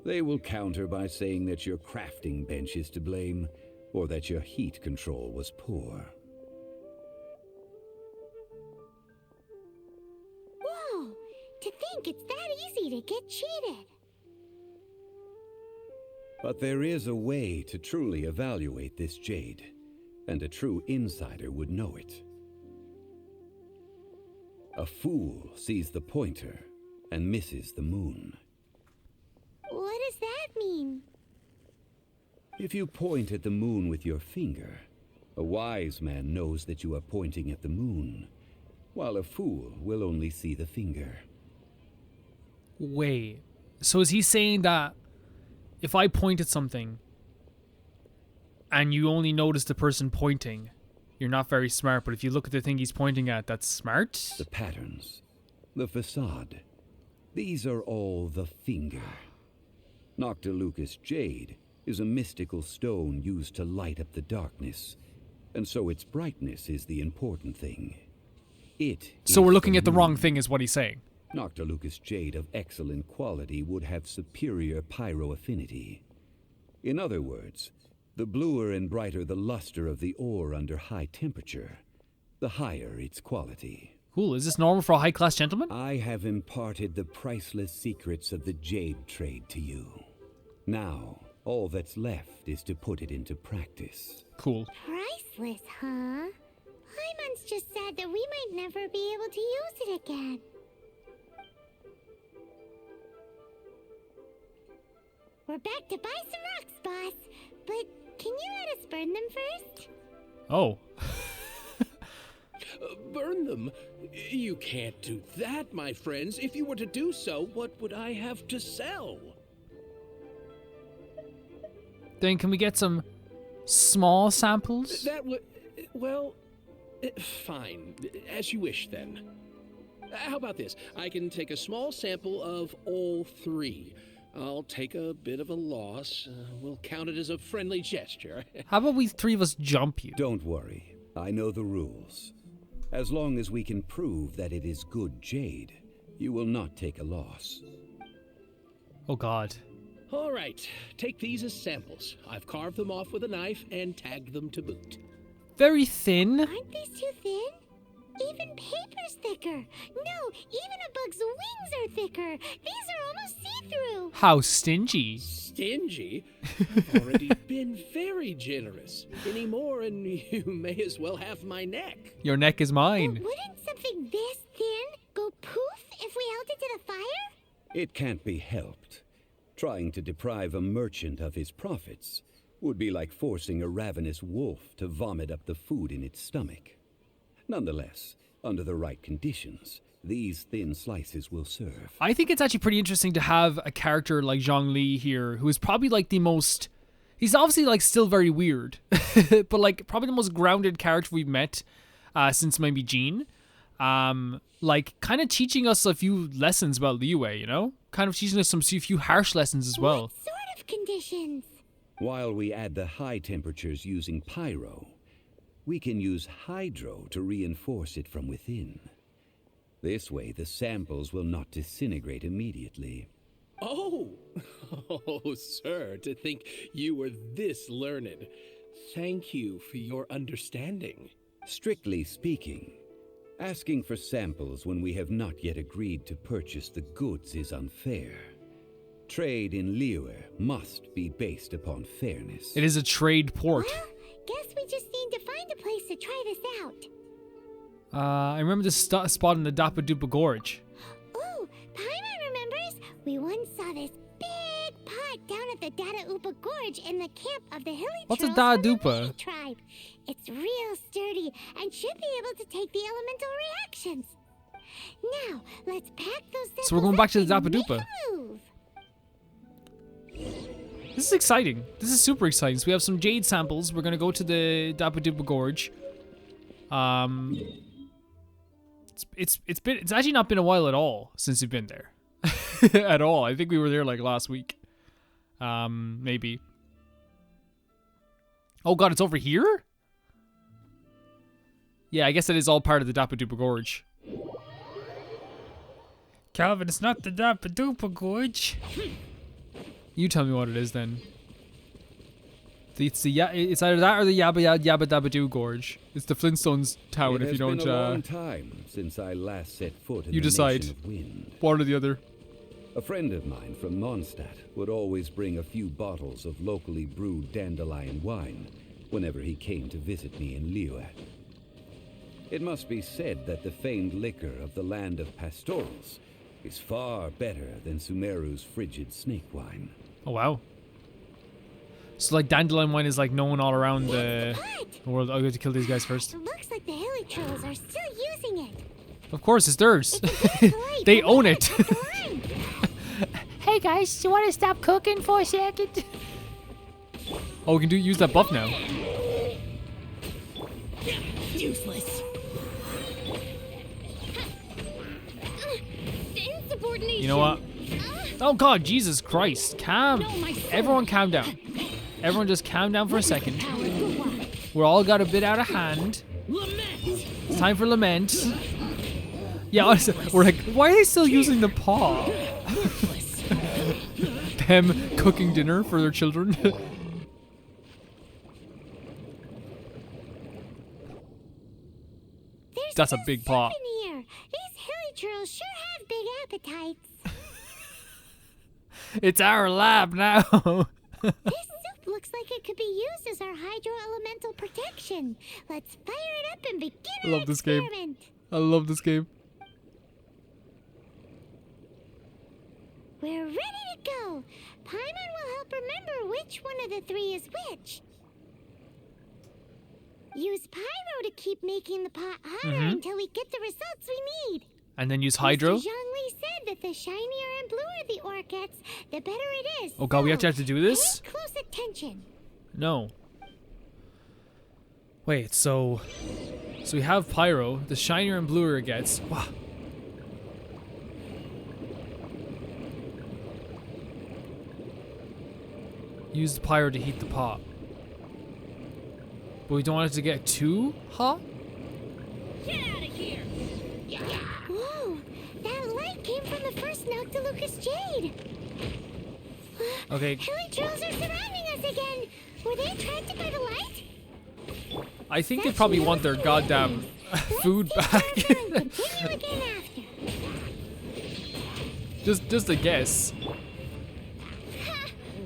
they will counter by saying that your crafting bench is to blame, or that your heat control was poor.
Whoa! To think it's that easy to get cheated.
But there is a way to truly evaluate this jade, and a true insider would know it. A fool sees the pointer and misses the moon.
What does that mean?
If you point at the moon with your finger, a wise man knows that you are pointing at the moon, while a fool will only see the finger.
Wait. So is he saying that if I point at something and you only notice the person pointing, you're not very smart, but if you look at the thing he's pointing at, that's smart?
The patterns, the facade, these are all the finger. Noctilucus Jade is a mystical stone used to light up the darkness, and so its brightness is the important thing.
So we're looking at the wrong thing is what he's saying.
Noctilucus Jade of excellent quality would have superior pyroaffinity. In other words, the bluer and brighter the luster of the ore under high temperature, the higher its quality.
Cool. Is this normal for a high-class gentleman?
I have imparted the priceless secrets of the jade trade to you. Now, all that's left is to put it into practice.
Cool.
Priceless, huh? Hyman's just sad that we might never be able to use it again. We're back to buy some rocks, boss. But can you let us burn them first?
Oh.
Burn them? You can't do that, my friends. If you were to do so, what would I have to sell?
Then can we get some small samples?
That would... Well, fine. As you wish, then. How about this? I can take a small sample of all three. I'll take a bit of a loss. We'll count it as a friendly gesture.
How about we three of us jump you?
Don't worry. I know the rules. As long as we can prove that it is good jade, you will not take a loss.
Oh god.
All right, take these as samples. I've carved them off with a knife and tagged them to boot.
Very thin.
Aren't these too thin? Even paper's thicker. No, even a bug's wings are thicker. These are almost see-through.
How stingy.
Stingy? I've already been very generous. Any more and you may as well have my neck.
Your neck is mine.
But wouldn't something this thin go poof if we held it to the fire?
It can't be helped. Trying to deprive a merchant of his profits would be like forcing a ravenous wolf to vomit up the food in its stomach. Nonetheless, under the right conditions, these thin slices will serve.
I think it's actually pretty interesting to have a character like Zhongli here, who is probably like the most... He's obviously like still very weird, but like probably the most grounded character we've met since maybe Jean. Like kind of teaching us a few lessons about Liyue, you know? Kind of teaching us a few harsh lessons as well.
What sort of conditions?
While we add the high temperatures using pyro, we can use hydro to reinforce it from within. This way, the samples will not disintegrate immediately.
Oh, sir, to think you were this learned. Thank you for your understanding.
Strictly speaking, asking for samples when we have not yet agreed to purchase the goods is unfair. Trade in Liyue must be based upon fairness.
It is a trade port.
Well, guess we just need to find a place to try this out.
I remember this spot in the Daddu Gorge.
Oh, Paimon remembers. We once saw this big pot down at the Daddu Gorge in the camp of the Hilly
What's a
Trolls from the
Daddu?
Lady tribe. It's real sturdy and should be able to take the elemental reactions. Now, let's pack those samples.
So we're going back to the
up and
Daddu.
make a move.
This is exciting. This is super exciting. So we have some jade samples. We're gonna go to the Daddu Gorge. It's actually not been a while at all since we've been there. At all. I think we were there like last week. Maybe. Oh god, it's over here? Yeah, I guess it is all part of the Daddu Gorge. Calvin, it's not the Daddu Gorge. You tell me what it is then. It's either that or the Yabba Dabba Gorge. It's the Flintstones Tower. If you don't,
it has been a long time since I last set foot in
you
the
decide.
Nation of Wind.
One or the other.
A friend of mine from Mondstadt would always bring a few bottles of locally brewed dandelion wine whenever he came to visit me in Liyue. It must be said that the famed liquor of the land of pastorals is far better than Sumeru's frigid snake wine.
Oh wow. So like dandelion wine is like known all around the world. I have to kill these guys first.
It looks like the Hilly Trolls are still using it.
Of course, it's theirs.
It's
They own it.
Hey guys, you want to stop cooking for a second?
Oh, we can use that buff now.
Useless. Insubordination.
You know what? Oh god, Jesus Christ. Calm. Everyone calm down. Everyone just calm down for a second. We're all got a bit out of hand. It's time for lament. Yeah, honestly, we're like, why are they still using the paw? Them cooking dinner for their children. That's a big paw.
In here. These Hilly Trolls sure have big appetites.
It's our lab now.
This soup looks like it could be used as our hydro-elemental protection. Let's fire it up and begin
I love
our
this game.
experiment.
I love this game.
We're ready to go. Paimon will help remember which one of the three is which. Use pyro to keep making the pot hotter until we get the results we need.
And then use hydro.
Mr. Zhongli said that the shinier and bluer the ore gets, the better it is.
Oh god, we have to do this?
Pay close attention.
No. Wait, so we have pyro. The shinier and bluer it gets. Wow. Use the pyro to heat the pot. But we don't want it to get too hot?
Get out of here!
Whoa! That light came from the first Noctilucous Jade!
Okay.
Hilichurls are surrounding us again! Were they attracted by the light?
I think they probably want their goddamn food back.
Continue again after.
just a guess.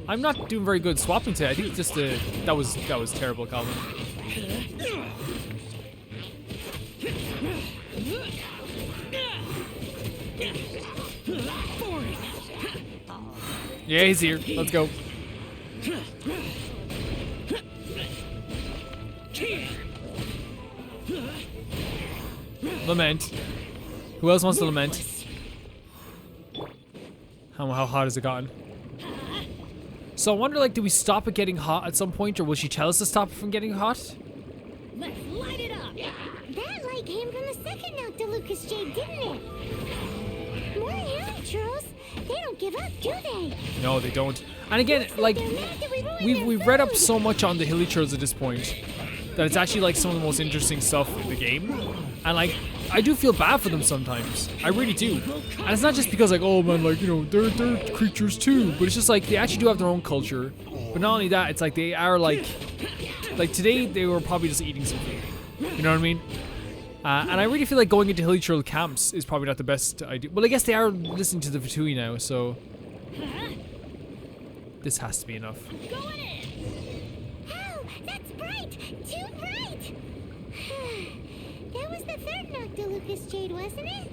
I'm not doing very good swapping today. I think just that was terrible, Calvin. Yeah, he's here. Let's go. Lament. Who else wants to lament? How hot has it gotten? So I wonder, like, do we stop it getting hot at some point, or will she tell us to stop it from getting hot?
Let's light it up!
That light came from the second Noctilucous Jade, didn't it? More Hilichurls. They don't give up, do they?
No, they don't. And again, like, we've read up so much on the Hilichurls at this point that it's actually like some of the most interesting stuff in the game. And like, I do feel bad for them sometimes. I really do. And it's not just because like, oh man, like, you know, they're creatures too. But it's just like, they actually do have their own culture. But not only that, it's like they are like today they were probably just eating some food. You know what I mean? And I really feel like going into Hilichurl camps is probably not the best idea. Well, I guess they are listening to the Fatui now, so this has to be enough.
Going in!
Oh, that's bright! Too bright! That was the third Noctilucous Jade, wasn't it?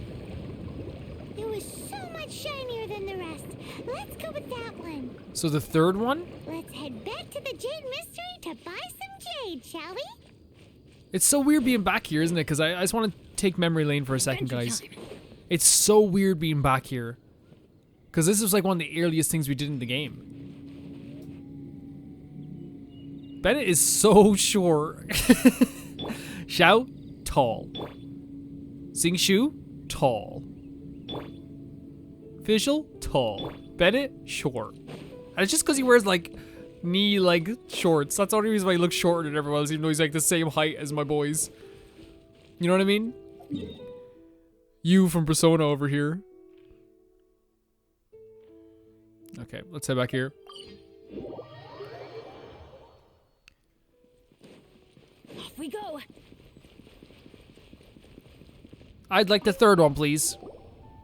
It was so much shinier than the rest. Let's go with that one.
So the third one?
Let's head back to the Jade Mystery to buy some jade, shall we?
It's so weird being back here, isn't it? Because I just want to take memory lane for a second, guys. It's so weird being back here. Because this was like one of the earliest things we did in the game. Bennett is so short. Xiao, tall. Xingqiu, tall. Fischl, tall. Bennett, short. And it's just because he wears like knee like shorts. That's the only reason why he looks shorter than everyone else, even though he's like the same height as my boys. You know what I mean? You from Persona over here. Okay, let's head back here.
Off we go!
I'd like the third one, please.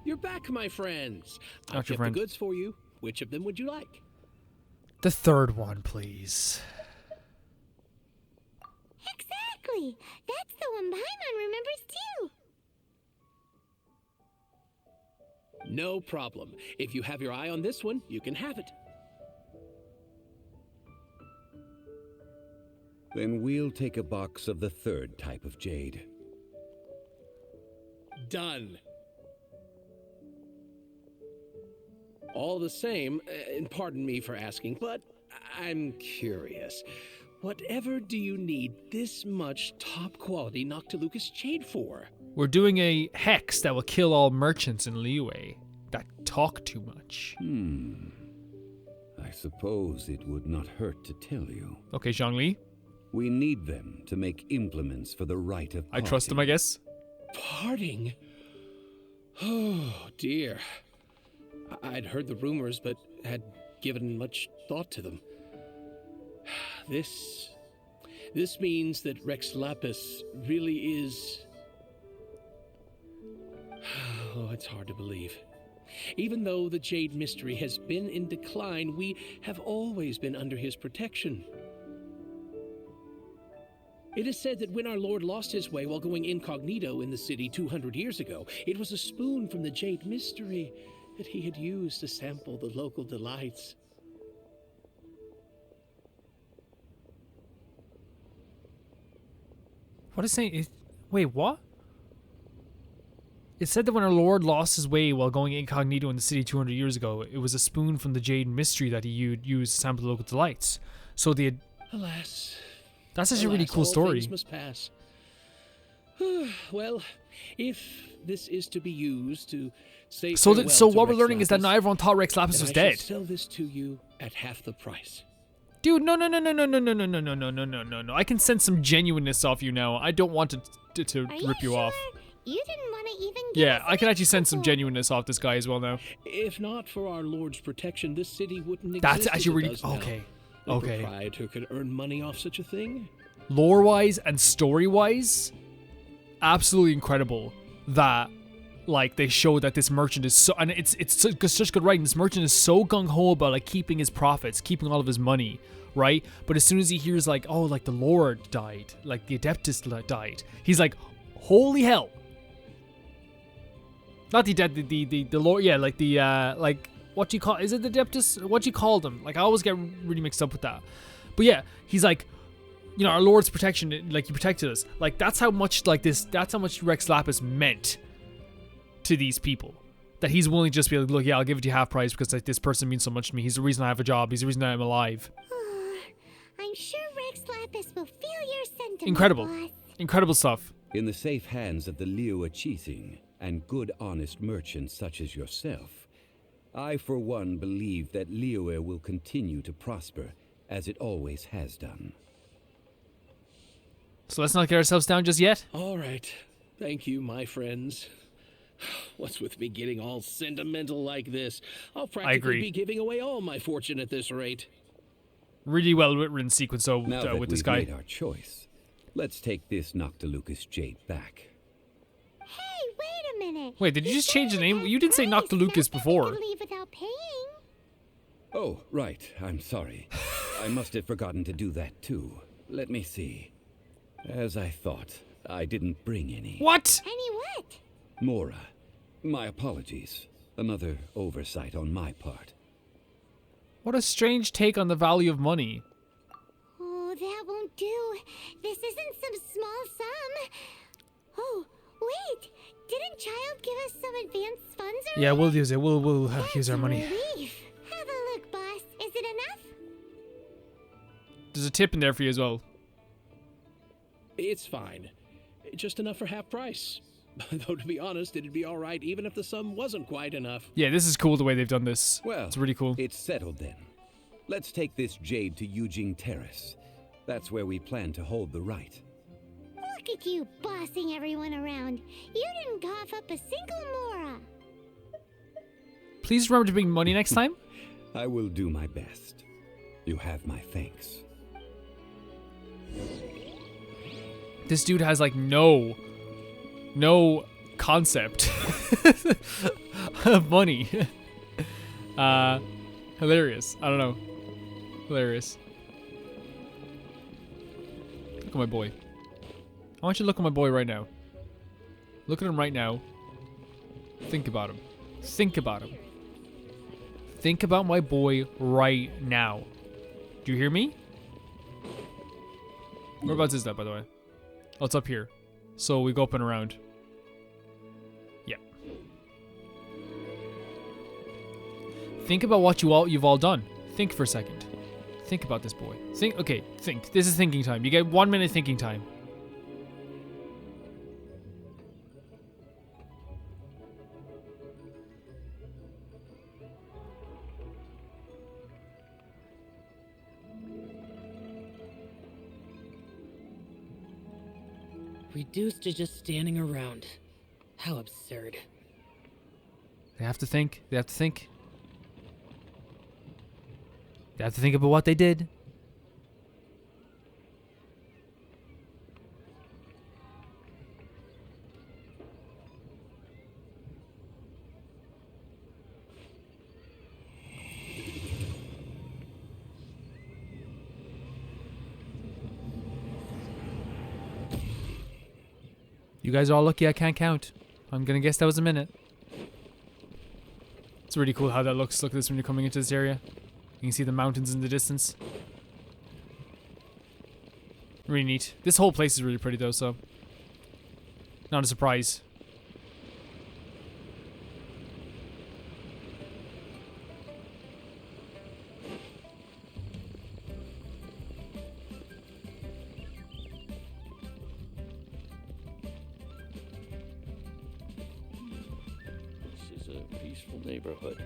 You're back, my friends.
Not
I've
your
kept
friend.
the goods for you. Which of them would you like?
The third one, please.
Exactly! That's the one Paimon remembers too!
No problem. If you have your eye on this one, you can have it.
Then we'll take a box of the third type of jade.
Done. All the same, and pardon me for asking, but I'm curious. Whatever do you need this much top-quality Noctilucous Jade for?
We're doing a hex that will kill all merchants in Liyue that talk too much.
I suppose it would not hurt to tell you.
Okay, Zhongli.
We need them to make implements for the rite of
I trust them, I guess.
Parting? Oh, dear. I'd heard the rumors, but had given much thought to them. This means that Rex Lapis really is... Oh, it's hard to believe. Even though the Jade Mystery has been in decline, we have always been under his protection. It is said that when our Lord lost his way while going incognito in the city 200 years ago, it was a spoon from the Jade Mystery that he had used to sample the local delights.
What is saying? Wait, what? It said that when our Lord lost his way while going incognito in the city 200 years ago, it was a spoon from the Jade Mystery that he used to sample the local delights. So the...
Alas.
That's actually a really cool
all
story.
Things must pass. Well, if this is to be used to say
So
farewell
so
to
what we're
Rex
learning is that
Lapis,
not everyone thought Rex Lapis
then
was
I shall
dead.
sell this to you at half the price.
Dude, no. I can sense some genuineness off you now. I don't want to rip you off.
You didn't want to even give
Yeah,
us
I can
an
actually sense some
example.
genuineness off this guy as well now.
If not for our Lord's protection, this city wouldn't exist.
That's
as
actually
it
really
does now.
okay.
No
Okay.
proprietor could earn money off such a thing.
Lore-wise and story-wise, absolutely incredible that like they show that this merchant is so, and it's such good writing. This merchant is so gung-ho about like keeping his profits, keeping all of his money, right? But as soon as he hears like, oh, like the Lord died, like the Adeptus died, he's like, holy hell. Not the Lord, yeah, like the like what do you call? Is it the Adeptus? What do you call them? Like I always get really mixed up with that. But yeah, he's like, you know, our Lord's protection, like he protected us. Like that's how much like this. That's how much Rex Lapis meant to these people. That he's willing to just be like, look, yeah, I'll give it to you half price because like, this person means so much to me. He's the reason I have a job. He's the reason I'm alive.
I'm sure Rex Lapis will feel your sentiment,
Incredible,
boss.
incredible stuff.
In the safe hands of the Liyue Qixing and good honest merchants such as yourself, I for one believe that Liyue will continue to prosper as it always has done.
So let's not get ourselves down just yet.
All right. Thank you, my friends. What's with me getting all sentimental like this? I'll
agree.
practically be giving away all my fortune at this rate.
Really well written sequence though
Now that
with this
we've
guy.
made our choice, let's take this Noctilucus Jade back.
Hey, wait a minute.
Wait, did you just change the name?
has
You didn't say
price,
Noctilucus
not that we
before.
could leave without paying.
Oh, right. I'm sorry. I must have forgotten to do that too. Let me see. As I thought, I didn't bring any.
What?
Any what?
Mora, my apologies. Another oversight on my part.
What a strange take on the value of money.
Oh, that won't do. This isn't some small sum. Oh, wait. Didn't Child give us some advanced funds already?
Yeah, we'll use it. We'll use our
That's a
money.
relief. Have a look, boss. Is it enough?
There's a tip in there for you as well.
It's fine. Just enough for half price. Though, to be honest, it'd be all right even if the sum wasn't quite enough.
Yeah, this is cool the way they've done this.
Well,
it's really cool.
It's settled then. Let's take this jade to Yujing Terrace. That's where we plan to hold the rite.
Look at you bossing everyone around. You didn't cough up a single mora.
Please remember to bring money next time.
I will do my best. You have my thanks.
This dude has like no concept of money. Hilarious. I don't know. Hilarious. Look at my boy. I want you to look at my boy right now. Look at him right now. Think about him. Think about him. Think about my boy right now. Do you hear me? Whereabouts is that, by the way? Oh, it's up here. So we go up and around. Yeah. Think about what you've all done. Think for a second. Think about this boy. Think. This is thinking time. You get 1 minute thinking time.
Reduced to just standing around. How absurd.
They have to think. They have to think. They have to think about what they did. You guys are all lucky I can't count. I'm gonna guess that was a minute. It's really cool how that looks. Look at this when you're coming into this area. You can see the mountains in the distance. Really neat. This whole place is really pretty though, so not a surprise.
This is a peaceful neighborhood.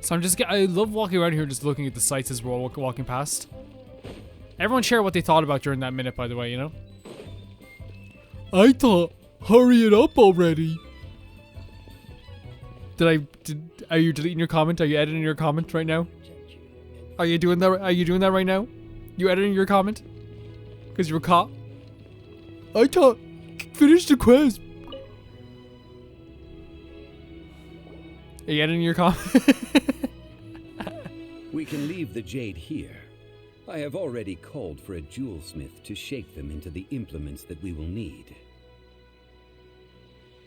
So I love walking around here just looking at the sights as we're walking past. Everyone share what they thought about during that minute, by the way, you know? I thought, hurry it up already. Are you deleting your comment? Are you editing your comment right now? Are you doing that right now? You editing your comment? Because you were caught? I thought, finish the quest. Are you editing your comment?
We can leave the jade here. I have already called for a jewelsmith to shape them into the implements that we will need.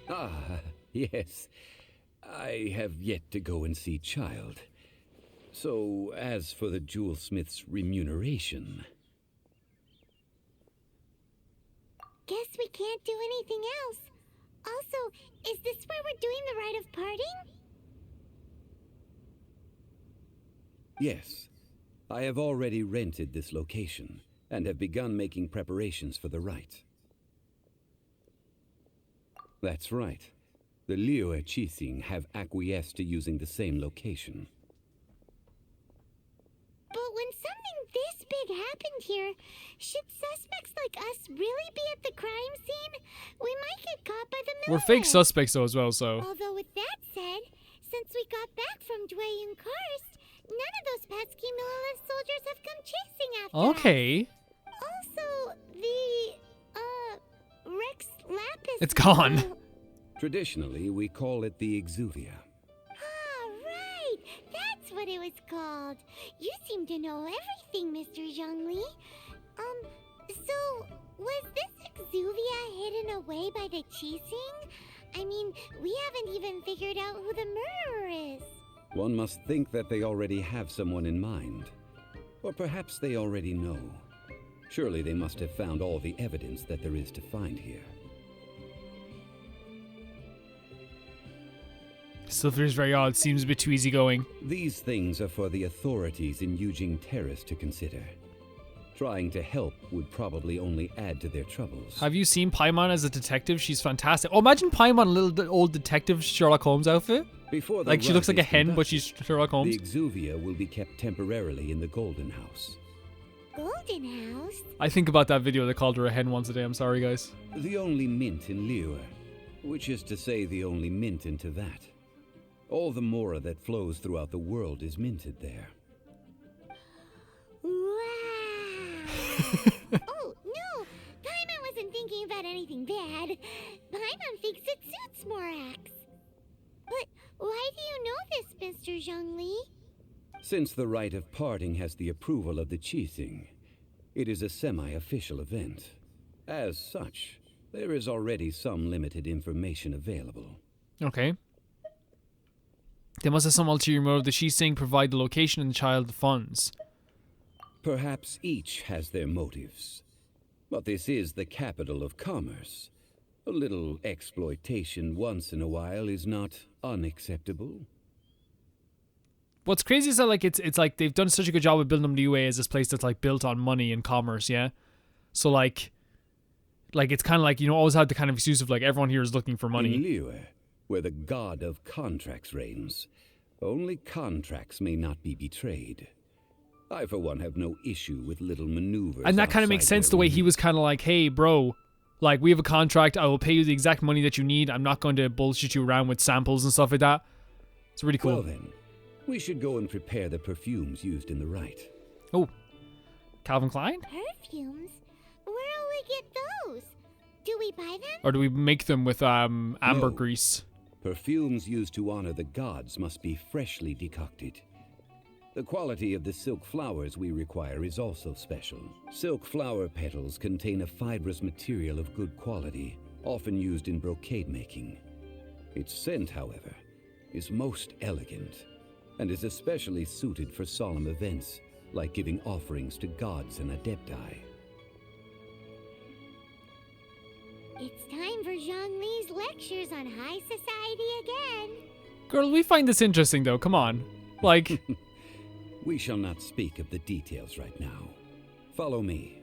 Ah, yes. I have yet to go and see Child. So, as for the jewelsmith's remuneration...
Guess we can't do anything else. Also, is this where we're doing the rite of parting?
Yes. I have already rented this location, and have begun making preparations for the rite. That's right. The Liyue Qixing have acquiesced to using the same location.
But when something this big happened here, should suspects like us really be at the crime scene? We might get caught by the military.
We're fake suspects though as well, so...
Although with that said, since we got back from Dwayne Karst, none of those pesky Mililith soldiers have come chasing after us.
Okay.
Also, the, Rex Lapis...
It's gone.
Traditionally, we call it the Exuvia.
Ah, right! That's what it was called. You seem to know everything, Mr. Zhongli. So, was this Exuvia hidden away by the Qixing? I mean, we haven't even figured out who the murderer is.
One must think that they already have someone in mind. Or perhaps they already know. Surely they must have found all the evidence that there is to find here.
Still feels very odd. Seems a bit too easygoing.
These things are for the authorities in Yujing Terrace to consider. Trying to help would probably only add to their troubles.
Have you seen Paimon as a detective? She's fantastic. Oh, imagine Paimon in a little old detective Sherlock Holmes outfit.
Before the
like she looks like a
rite is
hen, but she's Sherlock Holmes.
The Exuvia will be kept temporarily in the Golden House.
Golden House?
I think about that video they called her a hen once a day. I'm sorry, guys.
The only mint in Liyue, which is to say the only mint into that. All the mora that flows throughout the world is minted there.
Oh, no! Paimon wasn't thinking about anything bad. Paimon thinks it suits Morax. But why do you know this, Mr. Zhongli?
Since the rite of parting has the approval of the Qixing, it is a semi-official event. As such, there is already some limited information available.
Okay. They must have some ulterior motive. The Qixing provide the location and the child the funds.
Perhaps each has their motives. But this is the capital of commerce. A little exploitation once in a while is not unacceptable.
What's crazy is that like it's like they've done such a good job of building Liyue as this place that's like built on money and commerce, yeah? So like it's kind of like, you know, always had the kind of excuse of like everyone here is looking for money.
In Liyue, where the god of contracts reigns, only contracts may not be betrayed. I, for one, have no issue with little maneuvers.
And that kind of makes sense the way he was kind of like, hey, bro, like, we have a contract. I will pay you the exact money that you need. I'm not going to bullshit you around with samples and stuff like that. It's really cool.
Well, then, we should go and prepare the perfumes used in the rite.
Oh, Calvin Klein?
Perfumes? Where'll we get those? Do we buy them?
Or do we make them with amber
No.
grease?
Perfumes used to honor the gods must be freshly decocted. The quality of the silk flowers we require is also special. Silk flower petals contain a fibrous material of good quality, often used in brocade making. Its scent, however, is most elegant, and is especially suited for solemn events, like giving offerings to gods and adepti.
It's time for Zhongli's lectures on high society again.
Girl, we find this interesting, though. Come on. Like...
We shall not speak of the details right now. Follow me.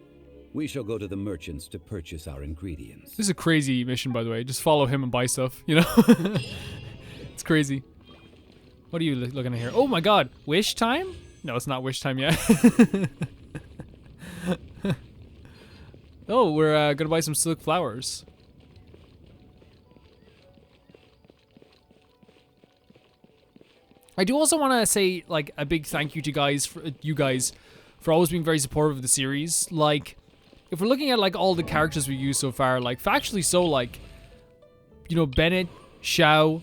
We shall go to the merchants to purchase our ingredients.
This is a crazy mission, by the way. Just follow him and buy stuff, you know? It's crazy. What are you looking at here? Oh my god, wish time? No, it's not wish time yet. Oh, we're gonna buy some silk flowers. I do also want to say, like, a big thank you to you guys for always being very supportive of the series. Like, if we're looking at, like, all the characters we've used so far, like, factually so, like, you know, Bennett, Xiao,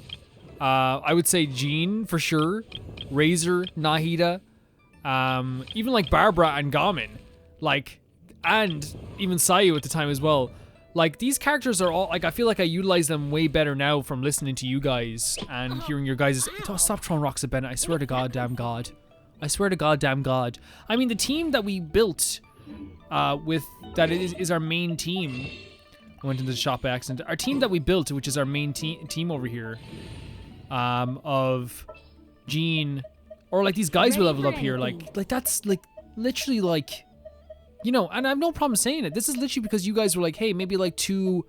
I would say Jean, for sure, Razor, Nahida, even, like, Barbara and Gamin, like, and even Sayu at the time as well. Like, these characters are all, like, I feel like I utilize them way better now from listening to you guys and hearing your guys'... Oh, stop throwing rocks at Bennett. I swear to goddamn God. I swear to goddamn God. I mean, the team that we built that is our main team. I went into the shop by accident. Our team that we built, which is our main team over here, of Jean, or, like, these guys we leveled up here, like that's, like, literally, like... You know, and I have no problem saying it. This is literally because you guys were like, hey, maybe like two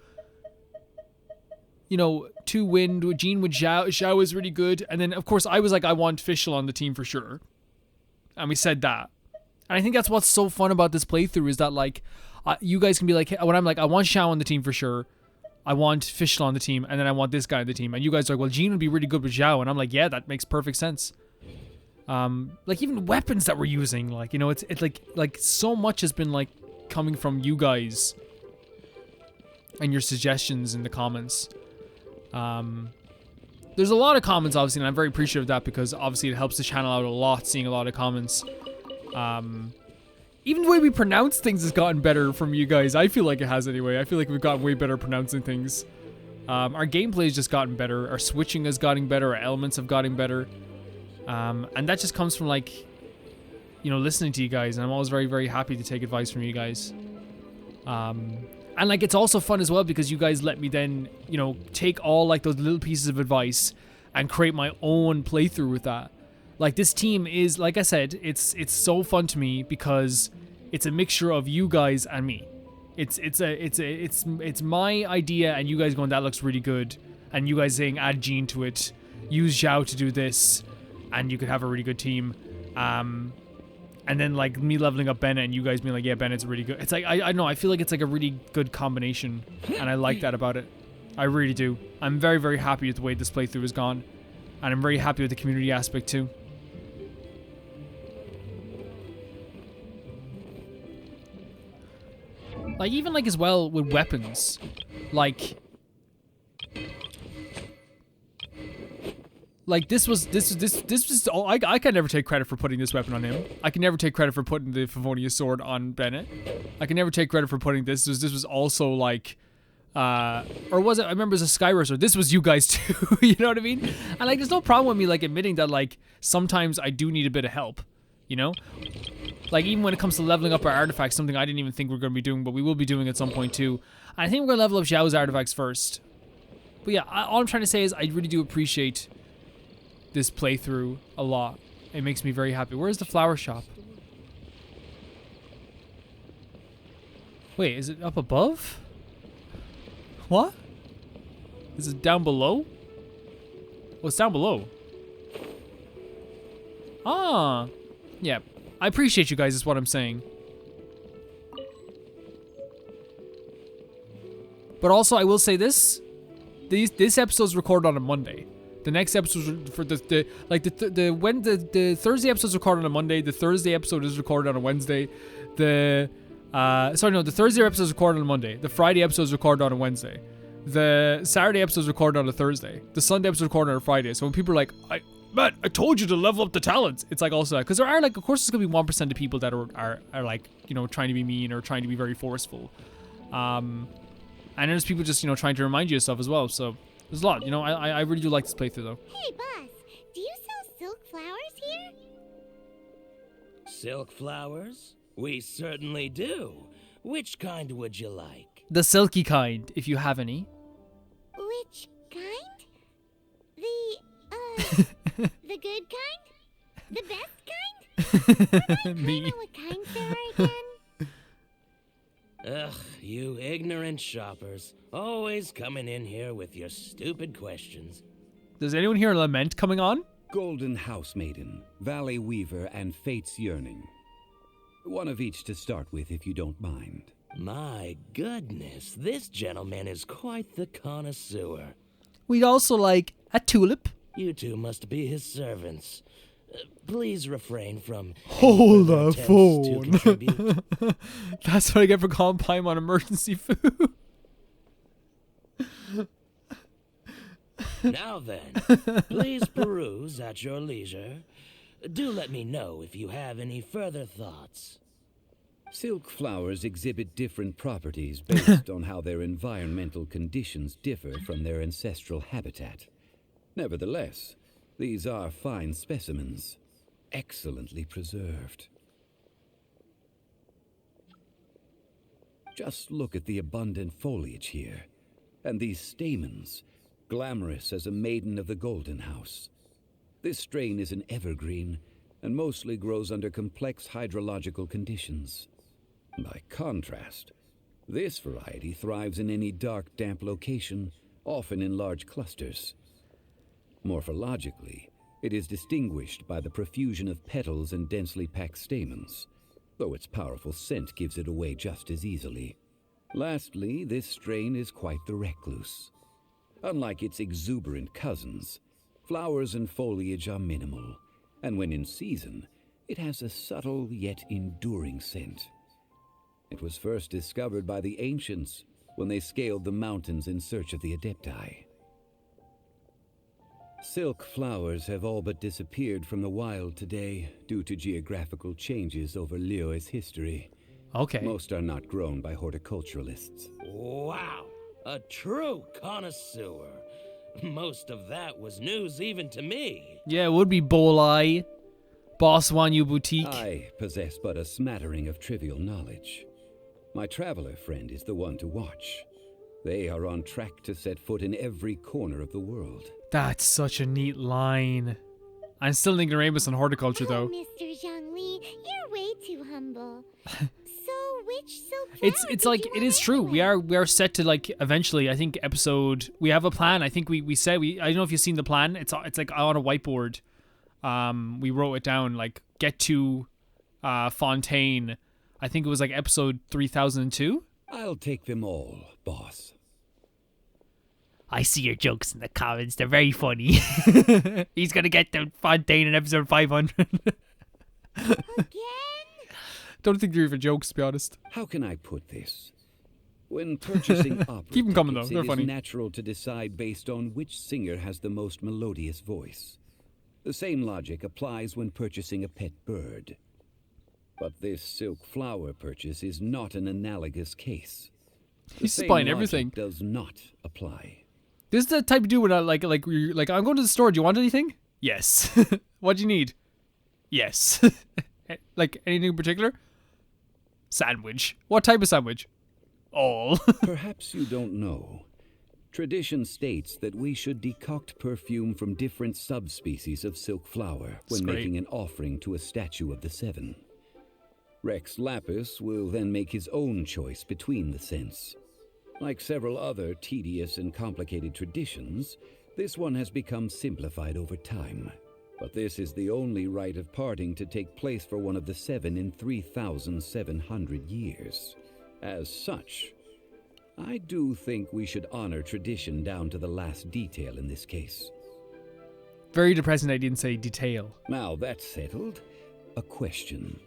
wind, Jean with Xiao. Xiao is really good. And then, of course, I was like, I want Fischl on the team for sure. And we said that. And I think that's what's so fun about this playthrough is that, like, you guys can be like, hey, when I'm like, I want Xiao on the team for sure. I want Fischl on the team. And then I want this guy on the team. And you guys are like, well, Jean would be really good with Xiao. And I'm like, yeah, that makes perfect sense. Like, even weapons that we're using, like, you know, it's like so much has been, like, coming from you guys and your suggestions in the comments. There's a lot of comments, obviously, and I'm very appreciative of that because obviously it helps the channel out a lot, seeing a lot of comments. Even the way we pronounce things has gotten better from you guys. I feel like it has anyway. I feel like we've gotten way better pronouncing things. Our gameplay has just gotten better. Our switching has gotten better. Our elements have gotten better. And that just comes from, like, you know, listening to you guys, and I'm always very, very happy to take advice from you guys. And, like, it's also fun as well because you guys let me then, you know, take all, like, those little pieces of advice and create my own playthrough with that. Like, this team is, like I said, it's so fun to me because it's a mixture of you guys and me. It's my idea, and you guys going, that looks really good, and you guys saying add Jean to it, use Xiao to do this, and you could have a really good team. And then, like, me leveling up Bennett and you guys being like, yeah, Bennett's really good. It's like, I know, I feel like it's like a really good combination, and I like that about it. I really do. I'm very, very happy with the way this playthrough has gone, and I'm very happy with the community aspect too. Like, even, like, as well with weapons, like this was all, I can never take credit for putting this weapon on him. I can never take credit for putting the Favonius sword on Bennett. I can never take credit for putting this was also, like, or was it, I remember it was a Skyward sword. This was you guys too. You know what I mean? And, like, there's no problem with me, like, admitting that, like, sometimes I do need a bit of help, you know? Like, even when it comes to leveling up our artifacts, something I didn't even think we are going to be doing, but we will be doing at some point too. And I think we're going to level up Xiao's artifacts first. But yeah, all I'm trying to say is I really do appreciate this playthrough a lot. It makes me very happy. Where's the flower shop? Wait, is it up above? What? Is it down below? Oh, it's down below. Ah. Yeah. I appreciate you guys is what I'm saying. But also, I will say this. This episode's recorded on a Monday. The next episode for the Thursday episode's recorded on a Monday. The Thursday episode is recorded on a Wednesday. The Thursday episode is recorded on a Monday. The Friday episode is recorded on a Wednesday. The Saturday episode is recorded on a Thursday. The Sunday episode is recorded on a Friday. So when people are like, Matt, I told you to level up the talents. It's like also because there are, like, of course there's gonna be 1% of people that are like, you know, trying to be mean or trying to be very forceful. And there's people just, you know, trying to remind you of stuff as well. So there's a lot, you know. I really do like this playthrough though.
Hey, boss, do you sell silk flowers here?
Silk flowers? We certainly do. Which kind would you like?
The silky kind, if you have any.
Which kind? The good kind? The best kind?
Me.
I know what kinds there are again.
Ugh, you ignorant shoppers. Always coming in here with your stupid questions.
Does anyone hear a lament coming on?
Golden House Maiden, Valley Weaver, and Fate's Yearning. One of each to start with, if you don't mind.
My goodness, this gentleman is quite the connoisseur.
We'd also like a tulip.
You two must be his servants. Please refrain from
Hold
any further
the
attempts to
phone.
contribute.
That's what I get for calling Paimon emergency food.
Now then, please peruse at your leisure. Do let me know if you have any further thoughts.
Silk flowers exhibit different properties based on how their environmental conditions differ from their ancestral habitat. Nevertheless, these are fine specimens, excellently preserved. Just look at the abundant foliage here, and these stamens, glamorous as a maiden of the Golden House. This strain is an evergreen, and mostly grows under complex hydrological conditions. By contrast, this variety thrives in any dark, damp location, often in large clusters. Morphologically, it is distinguished by the profusion of petals and densely packed stamens, though its powerful scent gives it away just as easily. Lastly, this strain is quite the recluse. Unlike its exuberant cousins, flowers and foliage are minimal, and when in season, it has a subtle yet enduring scent. It was first discovered by the ancients when they scaled the mountains in search of the Adepti. Silk flowers have all but disappeared from the wild today due to geographical changes over Liyue's history.
Okay.
Most are not grown by horticulturalists.
Wow, a true connoisseur. Most of that was news even to me.
Yeah, it would be Bolai. Boss Wanyu Boutique.
I possess but a smattering of trivial knowledge. My traveler friend is the one to watch. They are on track to set foot in every corner of the world.
That's such a neat line. I'm still thinking Rainbows on horticulture, though.
Mr. Zhongli, you're way too humble. So, which silk
It's like it is true. We are set to like eventually. I think we have a plan. I think we said I don't know if you've seen the plan. It's like on a whiteboard. We wrote it down like get to Fontaine. I think it was like episode 3002.
I'll take them all, boss.
I see your jokes in the comments. They're very funny. He's gonna get to Fontaine in episode 500.
Again?
Don't think they're even jokes, to be honest. How can I put this? When purchasing opera
Keep them coming, though.
tickets,
They're
it
funny.
is natural to decide based on which singer has the most melodious voice. The same logic applies when purchasing a pet bird. But this silk flower purchase is not an analogous case.
He's supplying everything.
Does not apply.
This is the type of dude when I like I'm going to the store. Do you want anything? Yes. What do you need? Yes. Like anything in particular? Sandwich. What type of sandwich? All.
Perhaps you don't know. Tradition states that we should decoct perfume from different subspecies of silk flower when making an offering to a statue of the seven. Rex Lapis will then make his own choice between the scents. Like several other tedious and complicated traditions, this one has become simplified over time. But this is the only rite of parting to take place for one of the seven in 3,700 years. As such, I do think we should honor tradition down to the last detail in this case.
Very depressing I didn't say detail.
Now that's settled, a question.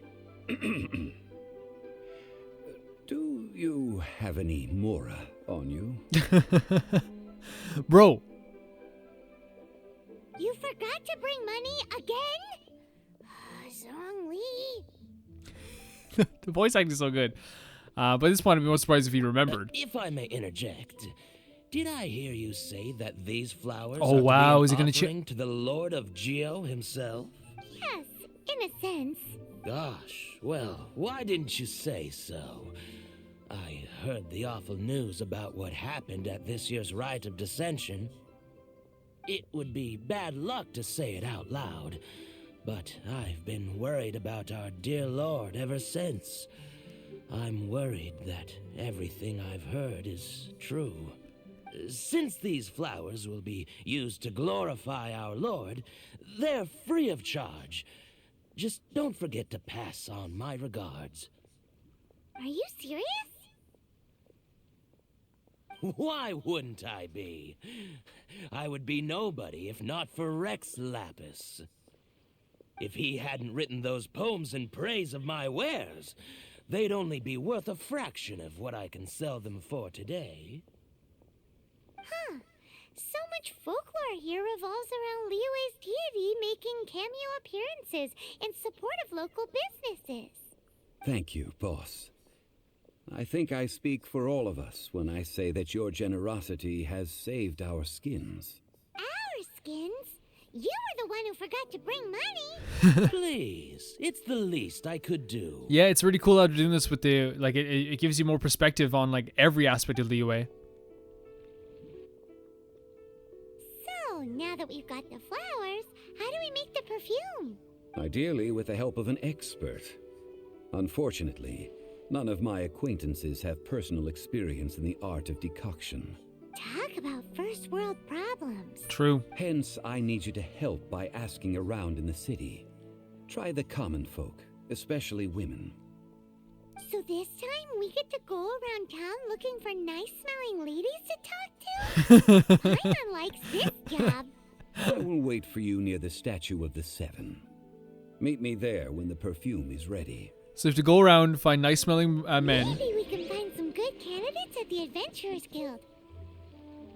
Do you have any Mora on you?
Bro.
You forgot to bring money again? Zhongli.
The voice acting is so good. But at this point, I'd be more surprised if he remembered.
If I may interject, did I hear you say that these flowers
Oh,
are
wow,
to be
is he
an
gonna
offering to the Lord of Geo himself?
Yes, in a sense.
Gosh, well, why didn't you say so? I heard the awful news about what happened at this year's Rite of Dissension. It would be bad luck to say it out loud, but I've been worried about our dear Lord ever since. I'm worried that everything I've heard is true. Since these flowers will be used to glorify our Lord, they're free of charge. Just don't forget to pass on my regards.
Are you serious?
Why wouldn't I be? I would be nobody if not for Rex Lapis. If he hadn't written those poems in praise of my wares, they'd only be worth a fraction of what I can sell them for today.
Huh. So much folklore here revolves around Liyue's deity making cameo appearances in support of local businesses.
Thank you, boss. I think I speak for all of us when I say that your generosity has saved our skins.
Our skins? You were the one who forgot to bring money.
Please, it's the least I could do.
Yeah, it's really cool how they're doing this with the, like, it gives you more perspective on, like, every aspect of Liyue.
So, now that we've got the flowers, how do we make the perfume?
Ideally with the help of an expert. Unfortunately, none of my acquaintances have personal experience in the art of decoction.
Talk about first world problems.
True.
Hence, I need you to help by asking around in the city. Try the common folk, especially women.
So this time we get to go around town looking for nice-smelling ladies to talk to? Paimon likes this job.
I will wait for you near the statue of the Seven. Meet me there when the perfume is ready.
So you have to go around, find nice-smelling men.
Maybe we can find some good candidates at the Adventurers Guild.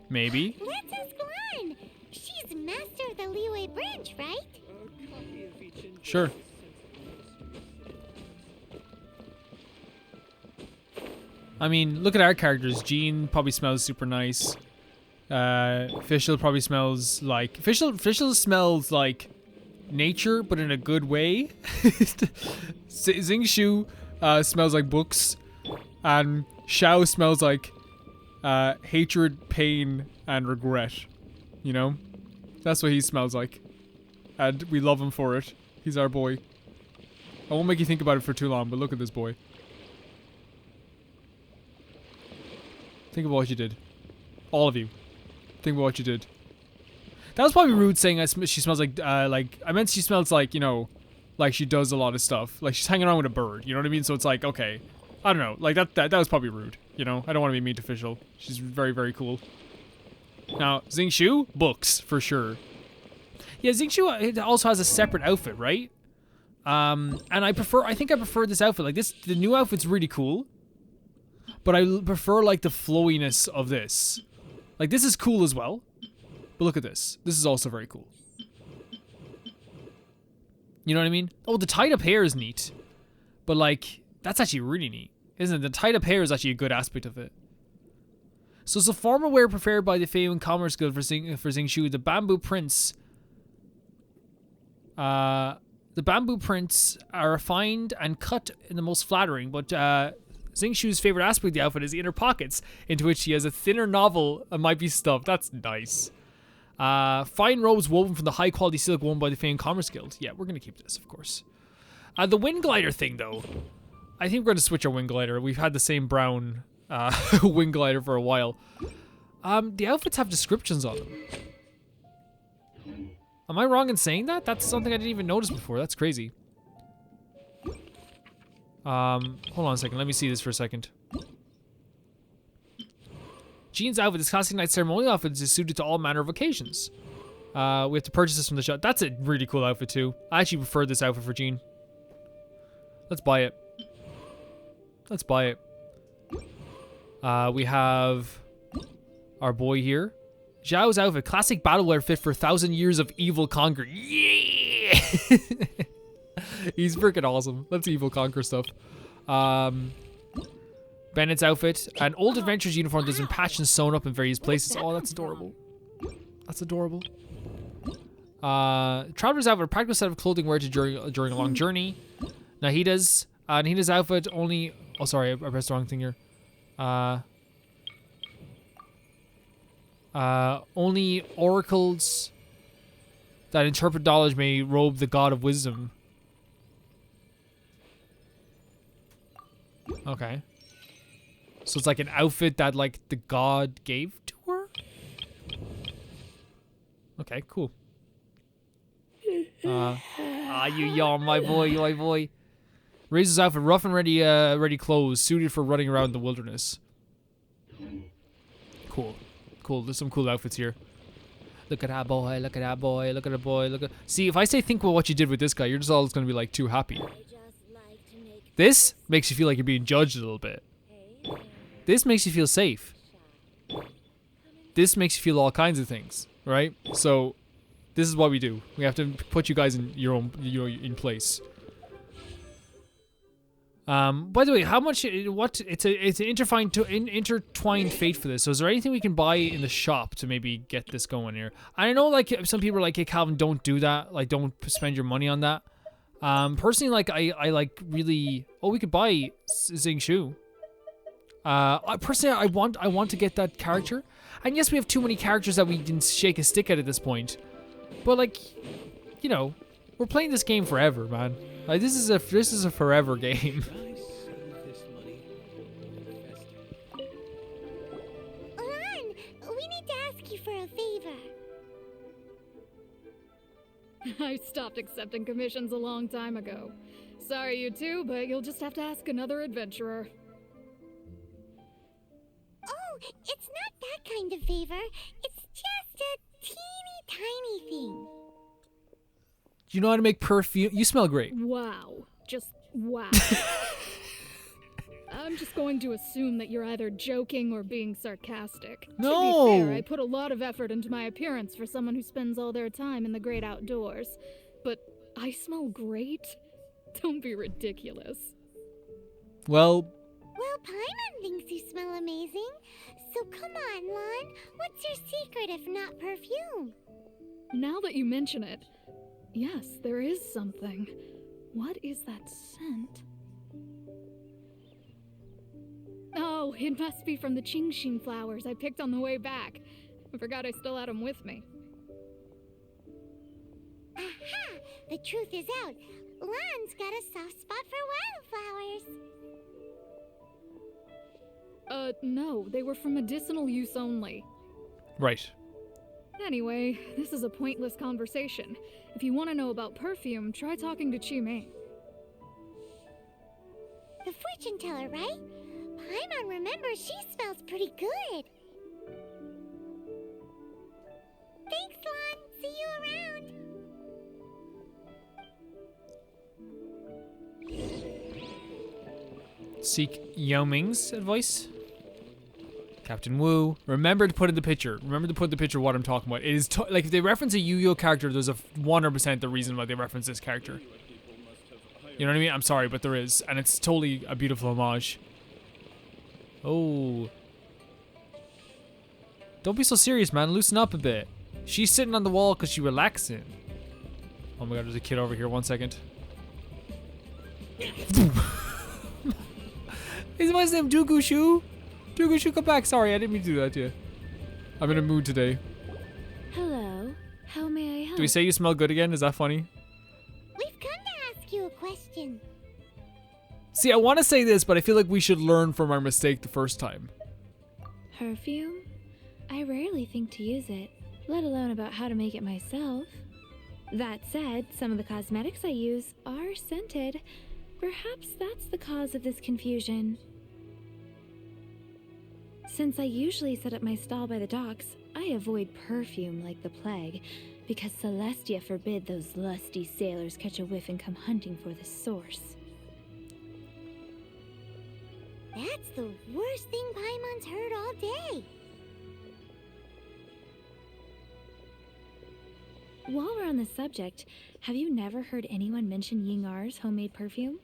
Maybe.
Let's ask Lan. She's master of the Liyue branch, right?
Sure. I mean, look at our characters. Jean probably smells super nice. Fischl probably smells like... Fischl smells like nature, but in a good way. Xingqiu smells like books. And Xiao smells like hatred, pain, and regret. You know? That's what he smells like. And we love him for it. He's our boy. I won't make you think about it for too long, but look at this boy. Think about what you did. All of you. Think about what you did. That was probably rude saying she smells like, I meant she smells like, you know, like she does a lot of stuff. Like she's hanging around with a bird, you know what I mean? So it's like, okay. I don't know. Like that was probably rude, you know? I don't want to be mean to Fischl. She's very, very cool. Now, Xingqiu? Books, for sure. Yeah, Xingqiu also has a separate outfit, right? And I think I prefer this outfit. Like this, the new outfit's really cool. But I prefer like the flowiness of this. Like this is cool as well. But look at this. This is also very cool. You know what I mean? Oh, the tied up hair is neat. But like, that's actually really neat. Isn't it? The tied up hair is actually a good aspect of it. So it's a formal wear prepared by the Pavilion Commerce Guild for Xingqiu. The bamboo prints. The bamboo prints are refined and cut in the most flattering, but Xingqiu's favorite aspect of the outfit is the inner pockets, into which he has a thinner novel and might be stuffed. That's nice. Fine robes woven from the high-quality silk worn by the Pavilion Commerce Guild. Yeah, we're going to keep this, of course. The wind glider thing, though. I think we're going to switch our wind glider. We've had the same brown wind glider for a while. The outfits have descriptions on them. Am I wrong in saying that? That's something I didn't even notice before. That's crazy. Hold on a second. Let me see this for a second. Jean's outfit, this classic night ceremonial outfit, is suited to all manner of occasions. We have to purchase this from the shop. That's a really cool outfit too. I actually prefer this outfit for Jean. Let's buy it. Let's buy it. We have our boy here. Zhao's outfit, classic battlewear fit for 1,000 years of evil conquer. Yeah! He's freaking awesome. Let's evil conquer stuff. Bennett's outfit, an old adventurer's uniform that's been patched and sewn up in various places. Oh, that's adorable. That's adorable. Traveler's outfit, a practical set of clothing wear to during a long journey. Nahida's outfit only. Oh, sorry, I pressed the wrong thing here. Only oracles that interpret knowledge may robe the god of wisdom. Okay. So it's like an outfit that like the god gave to her? Okay, cool. You yawn, my boy, my boy. Raises outfit, rough and ready clothes, suited for running around the wilderness. Cool. Cool, there's some cool outfits here. Look at that boy, look at that boy, look at the boy, look at... See, if I say think about what you did with this guy, you're just always going to be like too happy. This makes you feel like you're being judged a little bit. This makes you feel safe. This makes you feel all kinds of things, right? So, this is what we do. We have to put you guys in your own, in place. By the way, how much? It's an intertwined fate for this. So, is there anything we can buy in the shop to maybe get this going here? I know, like some people are like, "Hey, Calvin, don't do that. Like, don't spend your money on that." Personally, like I like really. Oh, we could buy Xingqiu. Personally, I want to get that character. And yes, we have too many characters that we can shake a stick at this point. But like, you know, we're playing this game forever, man. Like this is a forever game.
Lan, we need to ask you for a favor.
I stopped accepting commissions a long time ago. Sorry, you two, but you'll just have to ask another adventurer.
Oh, it's not that kind of favor. It's just a teeny tiny thing.
Do you know how to make perfume? You smell great.
Wow. Just wow. I'm just going to assume that you're either joking or being sarcastic.
No!
To be fair, I put a lot of effort into my appearance for someone who spends all their time in the great outdoors. But I smell great? Don't be ridiculous.
Well,
Paimon thinks you smell amazing. So come on, Lan. What's your secret if not perfume?
Now that you mention it, yes, there is something. What is that scent? Oh, it must be from the Qingxin flowers I picked on the way back. I forgot I still had them with me.
Aha! The truth is out. Lan's got a soft spot for wildflowers.
No, they were for medicinal use only.
right.
Anyway, this is a pointless conversation. If you want to know about perfume, try talking to Qimei.
The fortune teller, right? Paimon remembers she smells pretty good. Thanks, Lan. See you around.
Seek Yao Ming's advice. Captain Wu. Remember to put in the picture. Remember to put in the picture what I'm talking about. It is like if they reference a Yu-Gi-Oh character, there's a 100% the reason why they reference this character. You know what I mean? I'm sorry, but there is, and it's totally a beautiful homage. Oh. Don't be so serious, man. Loosen up a bit. She's sitting on the wall because she's relaxing. Oh my god, there's a kid over here. 1 second. Is my name Dugushu? Dugushu, come back. Sorry, I didn't mean to do that to you. I'm in a mood today.
Hello. How may I help?
Do we say you smell good again? Is that funny?
We've come to ask you a question.
See, I want to say this, but I feel like we should learn from our mistake the first time.
Perfume? I rarely think to use it, let alone about how to make it myself. That said, some of the cosmetics I use are scented. Perhaps that's the cause of this confusion. Since I usually set up my stall by the docks, I avoid perfume like the plague, because Celestia forbid those lusty sailors catch a whiff and come hunting for the source.
That's the worst thing Paimon's heard all day.
While we're on the subject, have you never heard anyone mention Yingar's homemade perfume?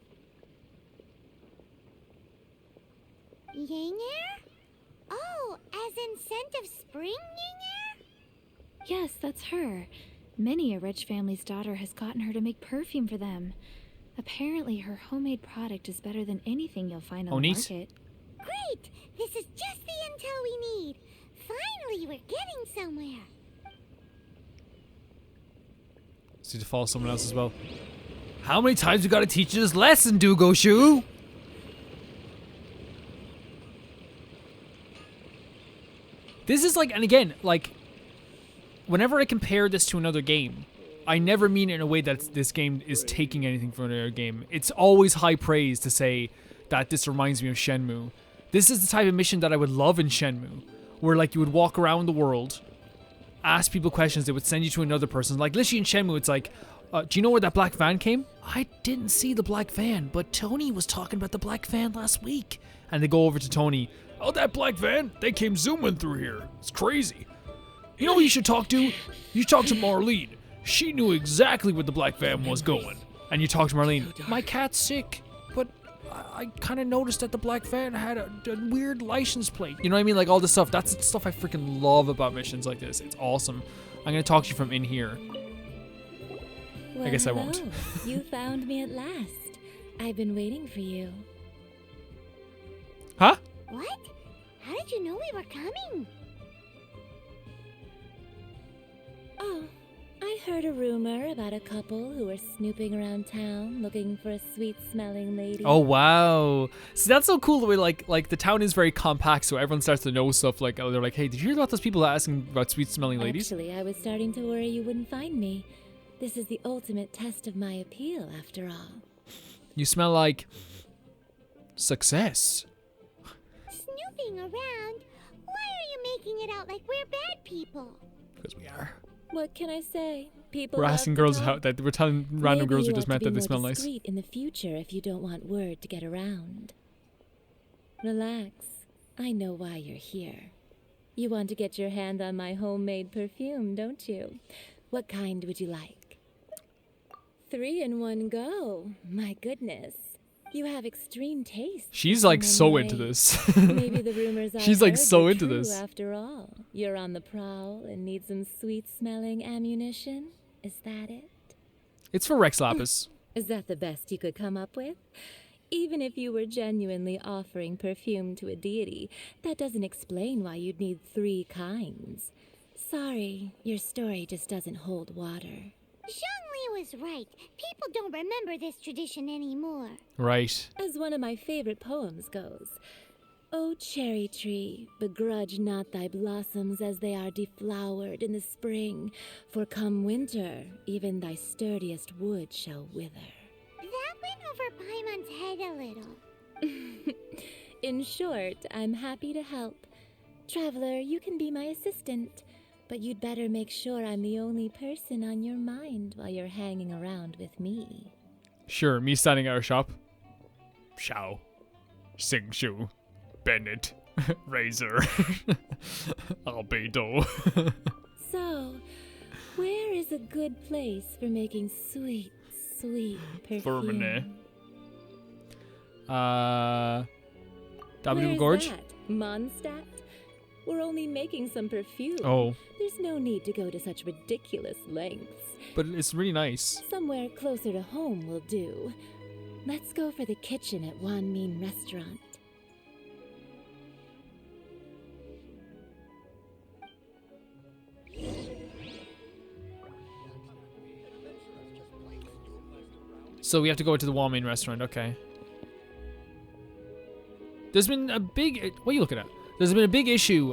Yinger? Oh, as in scent of spring, Yinger?
Yes, that's her. Many a rich family's daughter has gotten her to make perfume for them. Apparently, her homemade product is better than anything you'll find on the market.
Great! This is just the intel we need. Finally, we're getting somewhere.
Just need to follow someone else as well. How many times we gotta teach you this lesson, Dugoshu? This is like, and again, like, whenever I compare this to another game, I never mean it in a way that this game is taking anything from another game. It's always high praise to say that this reminds me of Shenmue. This is the type of mission that I would love in Shenmue, where like you would walk around the world, ask people questions, they would send you to another person. Like literally in Shenmue, it's like, do you know where that black van came? I didn't see the black van, but Tony was talking about the black van last week. And they go over to Tony. Oh, that black van? They came zooming through here. It's crazy. You know who you should talk to? You talk to Marlene. She knew exactly where the black van was going. And you talk to Marlene. My cat's sick, but I kind of noticed that the black van had a weird license plate. You know what I mean? Like all this stuff. That's the stuff I freaking love about missions like this. It's awesome. I'm going to talk to you from in here.
Well,
I guess I won't.
You found me at last. I've been waiting for you.
Huh?
What? How did you know we were coming?
Oh, I heard a rumor about a couple who were snooping around town looking for a sweet-smelling lady.
Oh wow! See, that's so cool the way like the town is very compact, so everyone starts to know stuff. Like they're like, hey, did you hear about those people asking about sweet-smelling ladies?
Actually, I was starting to worry you wouldn't find me. This is the ultimate test of my appeal, after all.
You smell like success.
Snooping around? Why are you making it out like we're bad people?
Because we are.
What can I say? People
We're
love
asking
to
girls
talk.
how that we're telling random
Maybe
girls we
you
just
ought
met
to
that
be
they smell
more
nice.
discreet in the future if you don't want word to get around. Relax. I know why you're here. You want to get your hand on my homemade perfume, don't you? What kind would you like? 3 in one go. My goodness. You have extreme taste.
She's like so into this.
Maybe the rumors I
She's like
heard
so
were
into
true
this.
After all, you're on the prowl and need some sweet-smelling ammunition. Is that it?
It's for Rex Lapis.
Is that the best you could come up with? Even if you were genuinely offering perfume to a deity, that doesn't explain why you'd need 3 kinds. Sorry, your story just doesn't hold water.
Zhongli was right. People don't remember this tradition anymore.
Right.
As one of my favorite poems goes, O cherry tree, begrudge not thy blossoms as they are deflowered in the spring, for come winter, even thy sturdiest wood shall wither.
That went over Paimon's head a little.
In short, I'm happy to help. Traveler, you can be my assistant, but you'd better make sure I'm the only person on your mind while you're hanging around with me.
Sure, me standing at our shop. Shao. Sing Shu. Bennett. Razor. Albedo.
So, where is a good place for making sweet, sweet perfume?
Vermine. Daddu
Where's
Gorge?
that? Mondstadt? We're only making some perfume.
Oh.
There's no need to go to such ridiculous lengths.
But it's really nice.
Somewhere closer to home will do. Let's go for the kitchen at Wan Min Restaurant.
So we have to go to the Walmain restaurant, okay. There's been a big... What are you looking at? There's been a big issue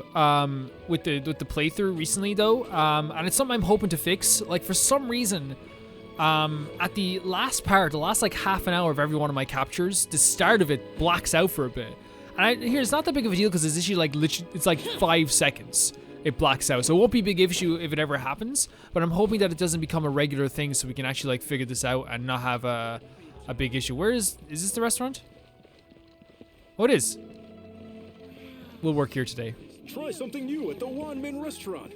with the playthrough recently, though. And it's something I'm hoping to fix. Like, for some reason, at the last part, the last, like, half an hour of every one of my captures, the start of it blacks out for a bit. And here, it's not that big of a deal because it's issue, like, literally, it's like 5 seconds. It blacks out. So it won't be a big issue if it ever happens. But I'm hoping that it doesn't become a regular thing so we can actually, like, figure this out and not have a big issue. Where is this the restaurant? Oh, it is. We'll work here today.
Try something new at the Wan Min restaurant.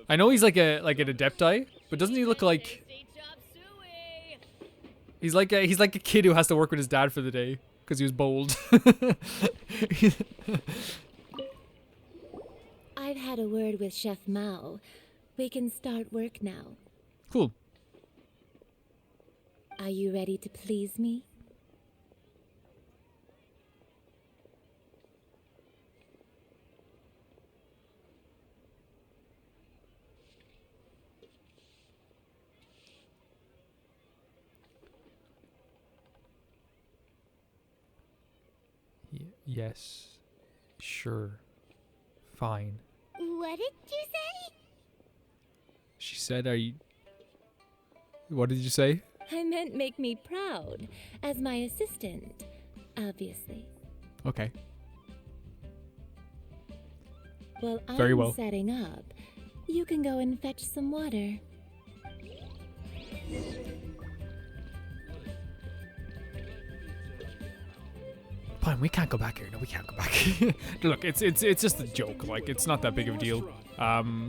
I know he's like an adepti, but doesn't he look like he's like a kid who has to work with his dad for the day because he was bold.
I've had a word with Chef Mao. We can start work now.
Cool.
Are you ready to please me?
Yes. Sure. Fine.
What did you say?
She said, are you... What did you say?
I meant make me proud, as my assistant, obviously.
Okay.
While
Very
I'm
well.
setting up, you can go and fetch some water.
Fine, we can't go back here. No, we can't go back. Look, it's just a joke. Like, it's not that big of a deal.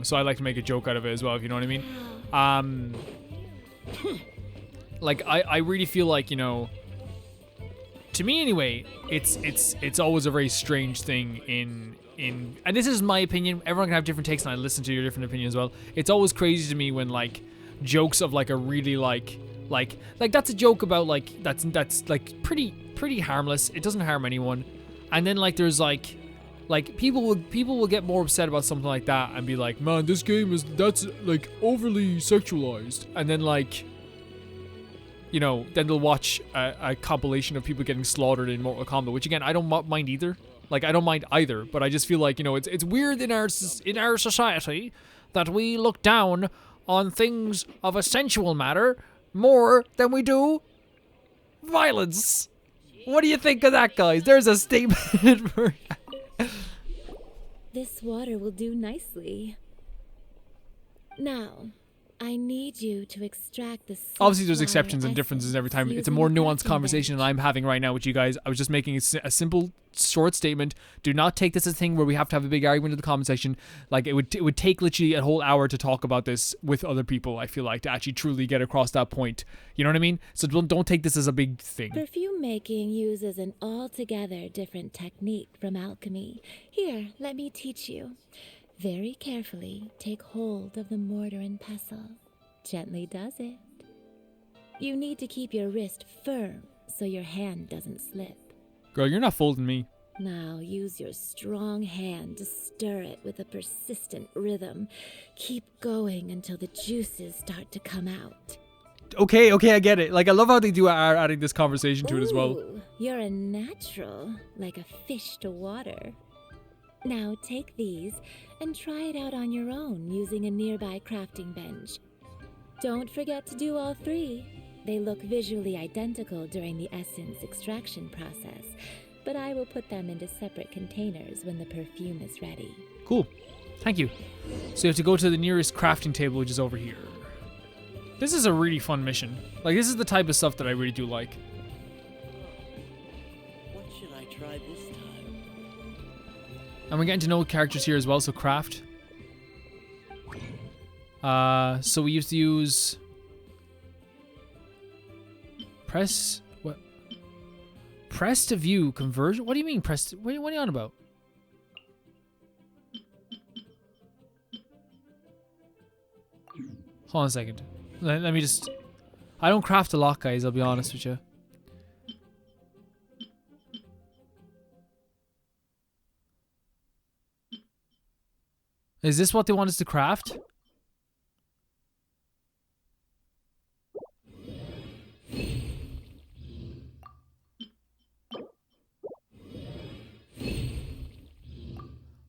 So I like to make a joke out of it as well, if you know what I mean. Like, I really feel like, you know, to me anyway, it's always a very strange thing in and this is my opinion. Everyone can have different takes, and I listen to your different opinions as well. It's always crazy to me when like jokes of like a really like that's a joke about like that's like pretty harmless. It doesn't harm anyone, and then like there's like people will get more upset about something like that and be like, man, this game that's like overly sexualized, and then like, you know, then they'll watch a compilation of people getting slaughtered in Mortal Kombat, which again I don't mind either. Like, I don't mind either, but I just feel like, you know, it's weird in our society that we look down on things of a sensual matter more than we do violence. What do you think of that, guys? There's a statement for...
This water will do nicely. Now, I need you to extract the
Obviously, there's exceptions and differences every time. It's a more nuanced conversation than I'm having right now with you guys. I was just making a simple, short statement. Do not take this as a thing where we have to have a big argument in the comment section. Like, it would take literally a whole hour to talk about this with other people, I feel like, to actually truly get across that point. You know what I mean? So don't take this as a big thing.
Perfume making uses an altogether different technique from alchemy. Here, let me teach you. Very carefully, take hold of the mortar and pestle. Gently does it. You need to keep your wrist firm so your hand doesn't slip.
Girl, you're not folding me.
Now use your strong hand to stir it with a persistent rhythm. Keep going until the juices start to come out.
Okay, I get it. Like, I love how they are adding this conversation to it as well.
Ooh, you're a natural, like a fish to water. Now take these and try it out on your own using a nearby crafting bench. Don't forget to do all three. They look visually identical during the essence extraction process, but I will put them into separate containers when the perfume is ready.
Cool. Thank you. So you have to go to the nearest crafting table, which is over here. This is a really fun mission. Like, this is the type of stuff that I really do like.
What should I try this time?
And we're getting to know characters here as well, so craft. So we used to use... Press... What? Press to view conversion? What do you mean press to... What are you on about? Hold on a second. Let me just... I don't craft a lot, guys, I'll be honest with you. Is this what they want us to craft?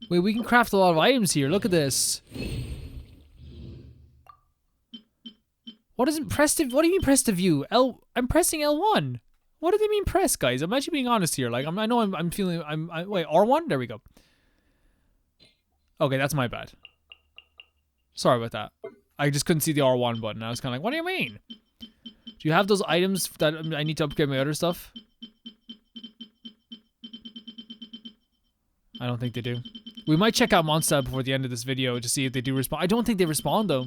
Wait, we can craft a lot of items here. Look at this. What is it? Press to... What do you mean press to view? I'm pressing L1. What do they mean press, guys? I'm actually being honest here. Like, I know I'm feeling... Wait, R1? There we go. Okay, that's my bad. Sorry about that. I just couldn't see the R1 button. I was kind of like, what do you mean? Do you have those items that I need to upgrade my other stuff? I don't think they do. We might check out Mondstadt before the end of this video to see if they do respond. I don't think they respond, though.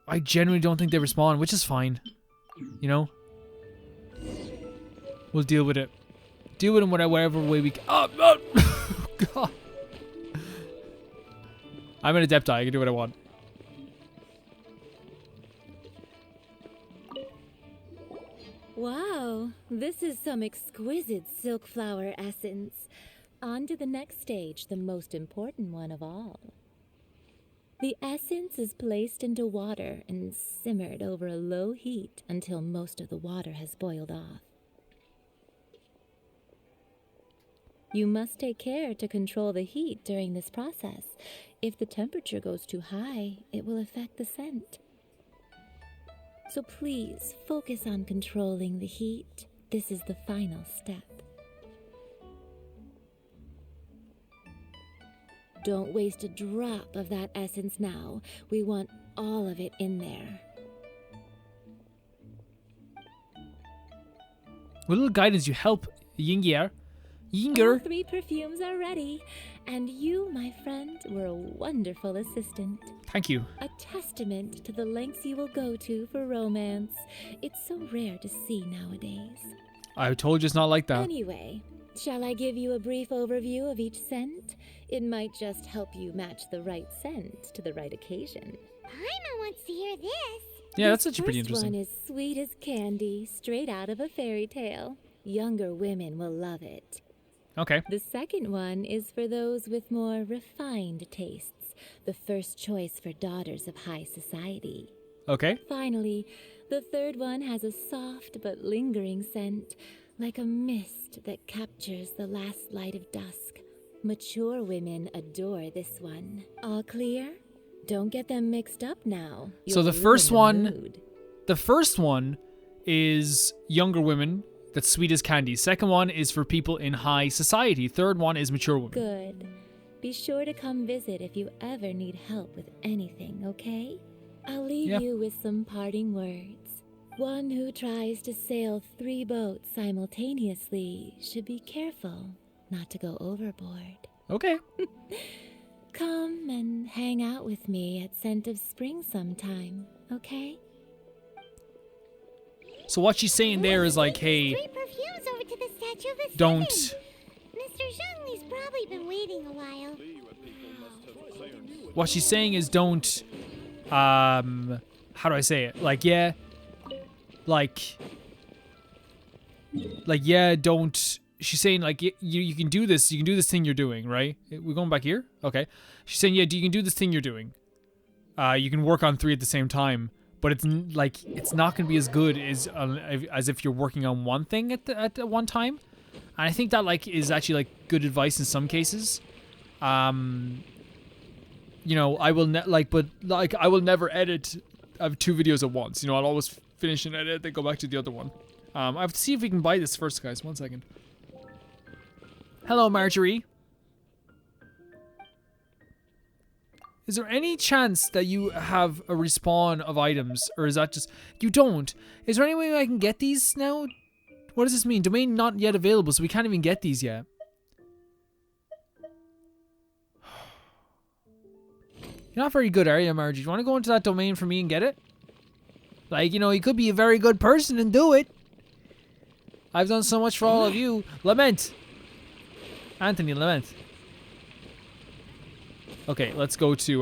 I genuinely don't think they respond, which is fine. You know? We'll deal with it. Deal with them whatever way we can. Oh, God. I'm an Adepti. I can do what I want.
Wow, this is some exquisite silk flower essence. On to the next stage, the most important one of all. The essence is placed into water and simmered over a low heat until most of the water has boiled off.
You must take care to control the heat during this process. If the temperature goes too high, it will affect the scent. So please focus on controlling the heat. This is the final step. Don't waste a drop of that essence now. We want all of it in there.
With a little guidance, you help Yinger.
All 3 perfumes are ready, and you, my friend, were a wonderful assistant.
Thank you.
A testament to the lengths you will go to for romance. It's so rare to see nowadays.
I told you it's not like that.
Anyway, shall I give you a brief overview of each scent? It might just help you match the right scent to the right occasion.
Paimon wants to hear this.
Yeah, that's actually pretty
This first
interesting.
one is sweet as candy, straight out of a fairy tale. Younger women will love it.
Okay.
The second one is for those with more refined tastes, the first choice for daughters of high society.
Okay.
Finally, the third one has a soft but lingering scent, like a mist that captures the last light of dusk. Mature women adore this one. All clear? Don't get them mixed up now.
So the first one, is younger women. That's sweet as candy. Second one is for people in high society. Third one is mature women.
Good. Be sure to come visit if you ever need help with anything, okay? I'll leave you with some parting words. One who tries to sail 3 boats simultaneously should be careful not to go overboard.
Okay.
Come and hang out with me at Scent of Spring sometime, okay?
So what she's saying there is like, hey,
3 perfumes over to the Statue of the
don't.
Seven. Mr. Zhongli's probably been waiting a while.
What she's saying is don't. How do I say it? Like, yeah. Don't. She's saying like you can do this. You can do this thing you're doing, right? We're going back here. Okay. She's saying you can do this thing you're doing. You can work on 3 at the same time. But it's not going to be as good as if you're working on one thing at one time, and I think that is actually good advice in some cases. I will I will never edit 2 videos at once. I'll always finish an edit then go back to the other one. I have to see if we can buy this first, guys. 1 second. Hello, Marjorie. Is there any chance that you have a respawn of items, or is that just... You don't? Is there any way I can get these now? What does this mean? Domain not yet available, so we can't even get these yet. You're not very good, are you, Margie? Do you want to go into that domain for me and get it? You could be a very good person and do it. I've done so much for all of you. Lament. Anthony, lament. Okay, let's go to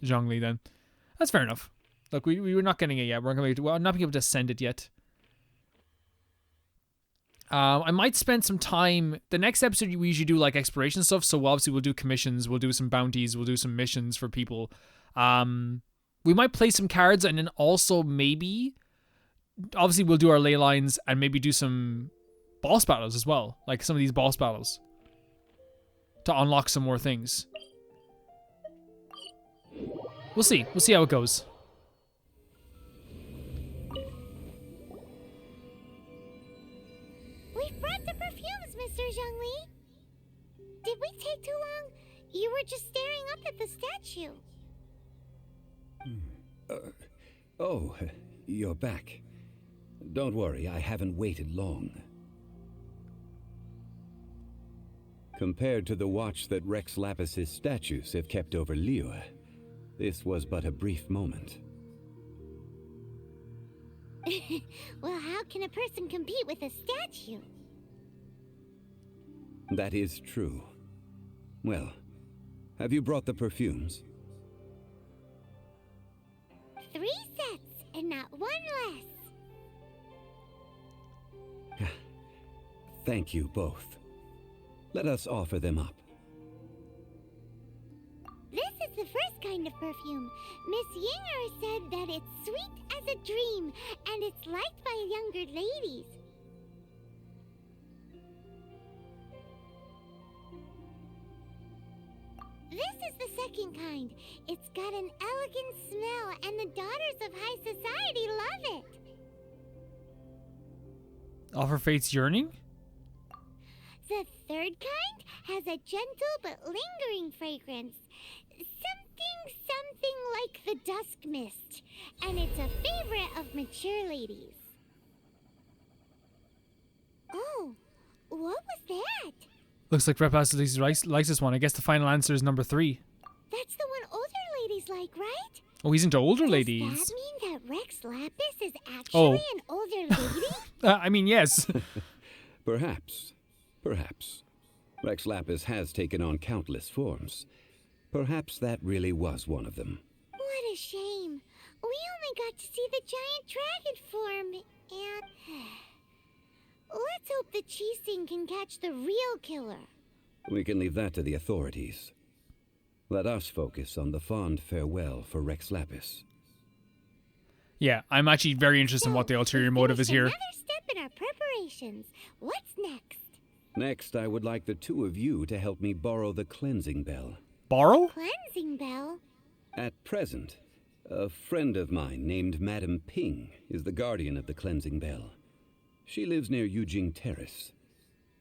Zhongli then. That's fair enough. Look, we were not getting it yet. We're not being able to send it yet. I might spend some time. The next episode we usually do exploration stuff. So obviously we'll do commissions, we'll do some bounties, we'll do some missions for people. We might play some cards and then also maybe, obviously we'll do our ley lines and maybe do some boss battles as well. Like some of these boss battles to unlock some more things. We'll see. We'll see how it goes.
We've brought the perfumes, Mr. Zhongli. Did we take too long? You were just staring up at the statue.
Oh, you're back. Don't worry, I haven't waited long. Compared to the watch that Rex Lapis's statues have kept over Liyue, this was but a brief moment.
Well, how can a person compete with a statue?
That is true. Well, have you brought the perfumes?
3 sets, and not 1 less.
Thank you both. Let us offer them up.
This is the first kind of perfume. Miss Yinger said that it's sweet as a dream, and it's liked by younger ladies. is the second kind. It's got an elegant smell, and the daughters of high society love it.
Offer Fate's Yearning?
The third kind has a gentle but lingering fragrance. Something like the dusk mist. And it's a favorite of mature ladies. Oh, what was that?
Looks like Rep Ashley likes this one. I guess the final answer is number 3.
That's the one older ladies like, right?
Oh, he's into older
Does
ladies.
that mean that Rex Lapis is actually an older lady?
I mean, yes.
Perhaps. Perhaps. Rex Lapis has taken on countless forms. Perhaps that really was one of them.
What a shame. We only got to see the giant dragon form, and... Let's hope the Qixing can catch the real killer.
We can leave that to the authorities. Let us focus on the fond farewell for Rex Lapis.
Yeah, I'm actually very interested in what the ulterior motive is here.
Another step in our preparations. What's next?
Next, I would like the two of you to help me borrow the cleansing bell.
Borrow?
Cleansing bell?
At present, a friend of mine named Madame Ping is the guardian of the cleansing bell. She lives near Yujing Terrace.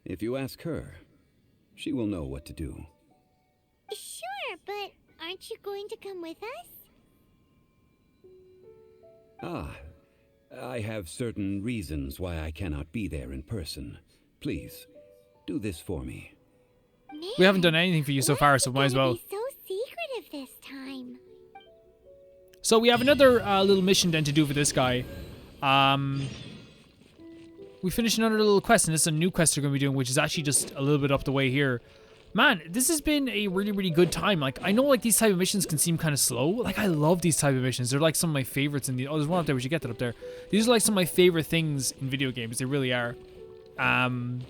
If you ask her, she will know what to do.
Sure, but aren't you going to come with us?
Ah, I have certain reasons why I cannot be there in person. Please, do this for me.
Man,
We haven't done anything for you so far, so might as well.
be so secretive this time.
So we have another little mission then to do for this guy. We finished another little quest, and this is a new quest we're going to be doing, which is actually just a little bit up the way here. Man, this has been a really, really good time. Like, I know, like, these type of missions can seem kind of slow. Like, I love these type of missions. They're, like, some of my favorites in the... Oh, there's one up there. We should get that up there. These are, like, some of my favorite things in video games. They really are. And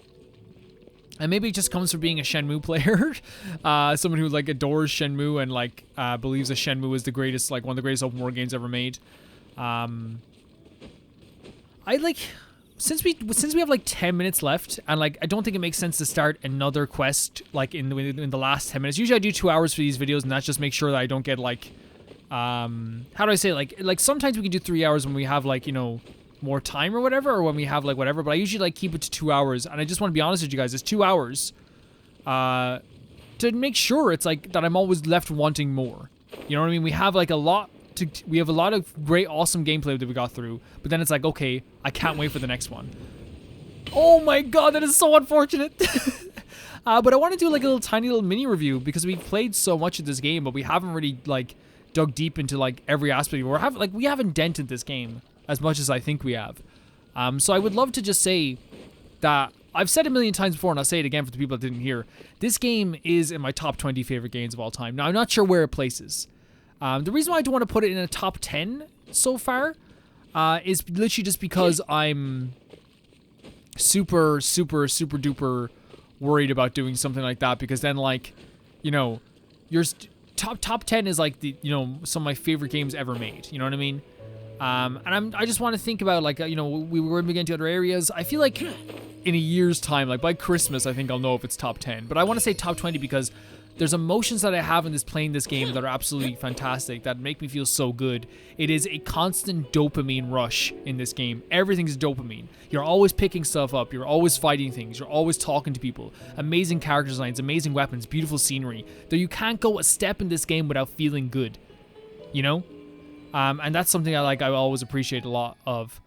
maybe it just comes from being a Shenmue player. Someone who, like, adores Shenmue and, like, believes that Shenmue is the greatest, like, one of the greatest open world games ever made. I, like... Since we have like 10 minutes left, and like I don't think it makes sense to start another quest like in the last 10 minutes. Usually I do 2 hours for these videos, and that's just make sure that I don't get like how do I say it? Like sometimes we can do 3 hours when we have like, you know, more time or whatever, or when we have like whatever, but I usually like keep it to 2 hours, and I just want to be honest with you guys, it's 2 hours to make sure it's like that I'm always left wanting more. You know what I mean? We have like a lot of great, awesome gameplay that we got through, but then it's like, okay, I can't wait for the next one. Oh my god, that is so unfortunate. But I want to do like a tiny little mini review, because we've played so much of this game, but we haven't really like dug deep into like every aspect. We haven't dented this game as much as I think we have. So I would love to just say that I've said it a million times before, and I'll say it again for the people that didn't hear. This game is in my top 20 favorite games of all time. Now, I'm not sure where it places. The reason why I don't want to put it in a top 10 so far is literally just because I'm super, super, super duper worried about doing something like that, because then, like, you know, your top 10 is like the, you know, some of my favorite games ever made. You know what I mean? And I just want to think about, like, you know, we were going to get into other areas. I feel like in a year's time, like by Christmas, I think I'll know if it's top 10. But I want to say top 20 because there's emotions that I have in this playing this game that are absolutely fantastic, that make me feel so good. It is a constant dopamine rush in this game. Everything's dopamine. You're always picking stuff up. You're always fighting things. You're always talking to people. Amazing character designs, amazing weapons, beautiful scenery. Though you can't go a step in this game without feeling good. You know? And that's something I always appreciate a lot of.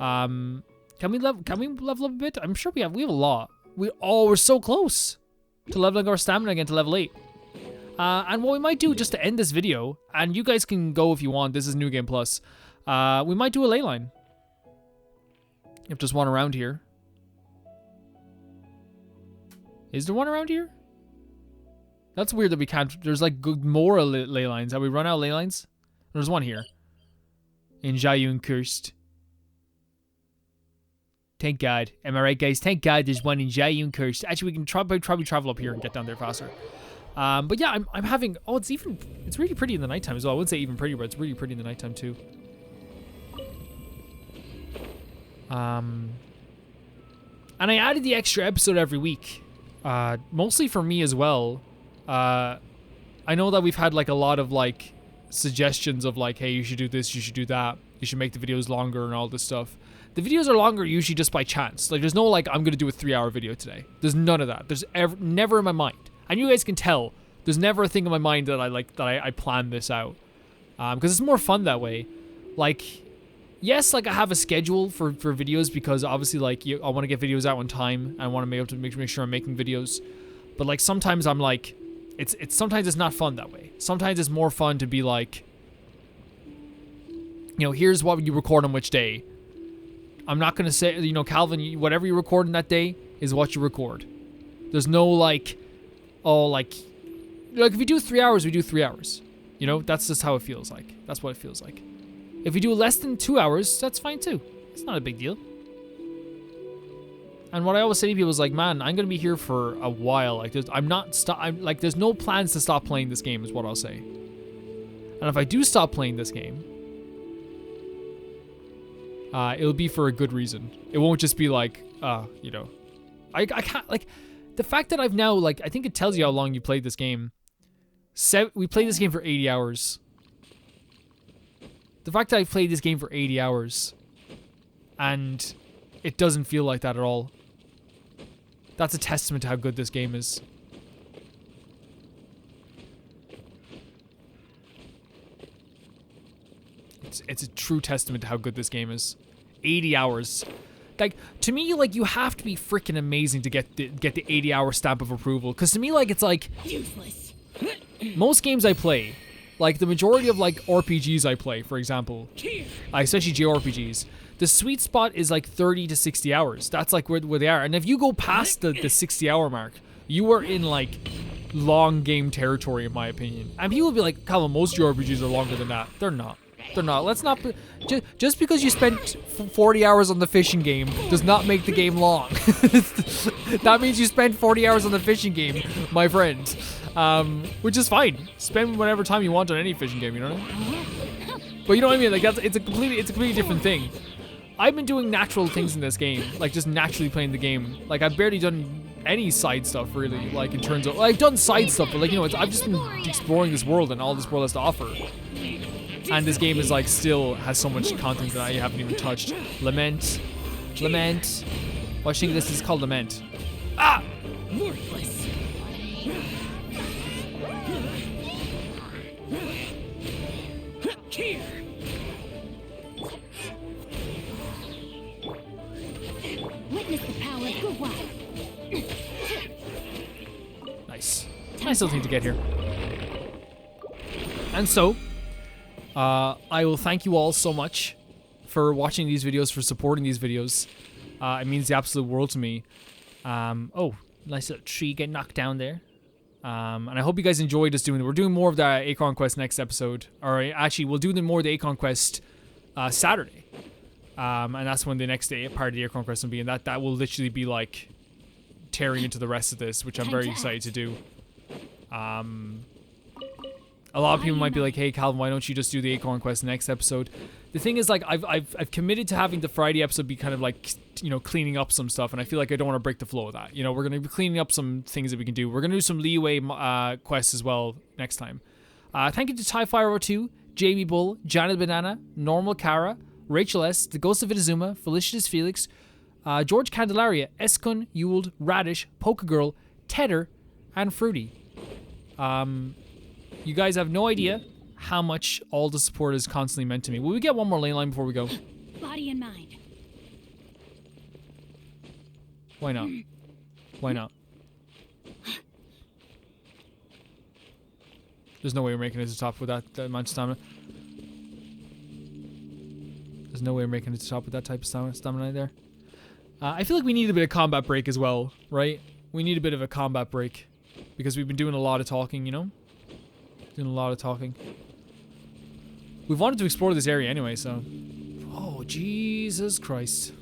Can we level up a bit? I'm sure we have a lot. We're so close to leveling our stamina again to level 8. And what we might do just to end this video, and you guys can go if you want, this is New Game Plus, we might do a ley line. If there's one around here. Is there one around here? That's weird that we can't, there's like more ley lines. Have we run out of ley lines? There's one here. In Jayun-Kirst. Thank God. Am I right, guys? Thank God there's one in Jayun-Kirst. Actually, we can probably travel up here and get down there faster. But yeah, I'm having... Oh, it's really pretty in the nighttime as well. I wouldn't say even pretty, but it's really pretty in the nighttime too. And I added the extra episode every week. Mostly for me as well. I know that we've had like a lot of like suggestions of like, hey, you should do this, you should do that, you should make the videos longer and all this stuff. The videos are longer usually just by chance. Like, there's no like, I'm gonna do a 3-hour video today. There's none of that. There's never in my mind. And you guys can tell, there's never a thing in my mind that I plan this out. Because it's more fun that way. Like, yes, like I have a schedule for videos because obviously like I want to get videos out on time. And I want to be able to make sure I'm making videos. But like sometimes I'm like, sometimes it's not fun that way. Sometimes it's more fun to be like, you know, here's what you record on which day. I'm not going to say, you know, Calvin, whatever you record in that day is what you record. There's no like, oh, like if we do 3 hours, we do 3 hours. You know, that's just how it feels like. That's what it feels like. If we do less than 2 hours, that's fine too. It's not a big deal. And what I always say to people is like, man, I'm going to be here for a while. Like, there's no plans to stop playing this game is what I'll say. And if I do stop playing this game, it'll be for a good reason. It won't just be like, you know, I can't, like, the fact that I've now, like, I think it tells you how long you played this game. We played this game for 80 hours. The fact that I've played this game for 80 hours and it doesn't feel like that at all. That's a testament to how good this game is. It's a true testament to how good this game is. 80 hours. Like, to me, like, you have to be freaking amazing to get the 80-hour stamp of approval. Because to me, like, it's like... Useless. Most games I play, like, the majority of, like, RPGs I play, for example, especially JRPGs, the sweet spot is, like, 30 to 60 hours. That's, like, where they are. And if you go past the 60-hour mark, you are in, like, long game territory, in my opinion. And people will be like, Calvin, most JRPGs are longer than that. They're not. They're not. Let's not... Just because you spent 40 hours on the fishing game does not make the game long. That means you spent 40 hours on the fishing game, my friend. Which is fine. Spend whatever time you want on any fishing game, you know what I mean? But you know what I mean? Like, it's a completely different thing. I've been doing natural things in this game. Like, just naturally playing the game. Like, I've barely done any side stuff, really. Like, in terms of... I've done side stuff, but, like, you know, I've just been exploring this world and all this world has to offer. And this game is like still has so much content that I haven't even touched. Lament. Well, I think this is called Lament. Ah!
Worthless. Here.
Witness the power of good wife.
Nice. Nice little thing to get here. And so, I will thank you all so much for watching these videos, for supporting these videos. It means the absolute world to me. Oh, nice little tree getting knocked down there. And I hope you guys enjoyed us doing it. We're doing more of the Acorn Quest next episode. Or actually, we'll do more of the Acorn Quest Saturday. And that's when the next day part of the Acorn Quest will be. And that will literally be like tearing into the rest of this, which I'm very excited to do. A lot of people might be like, hey, Calvin, why don't you just do the Acorn Quest next episode? The thing is, like, I've committed to having the Friday episode be kind of like, you know, cleaning up some stuff, and I feel like I don't want to break the flow of that. You know, we're going to be cleaning up some things that we can do. We're going to do some leeway quests as well next time. Thank you to TieFire02, JB Bull, Janet Banana, Normal Kara, Rachel S., The Ghost of Itazuma, Felicitas Felix, George Candelaria, Eskun, Yuld, Radish, Polka Girl, Tedder, and Fruity. You guys have no idea how much all the support is constantly meant to me. Will we get one more lane line before we go?
Body and mind.
Why not? Why not? There's no way we're making it to the top with that amount of stamina. There's no way we're making it to the top with that type of stamina there. I feel like we need a bit of combat break as well, right? We need a bit of a combat break. Because we've been doing a lot of talking, you know? Doing a lot of talking. We've wanted to explore this area anyway, so... Oh, Jesus Christ.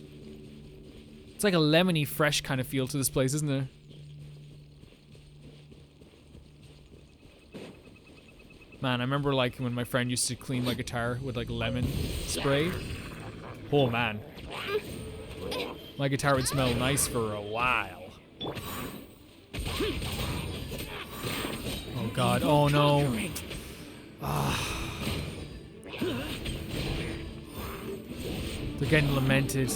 It's like a lemony, fresh kind of feel to this place, isn't it? Man, I remember like when my friend used to clean my guitar with like lemon spray. Oh man. My guitar would smell nice for a while. Oh God. Oh no. Ah. They're getting lamented.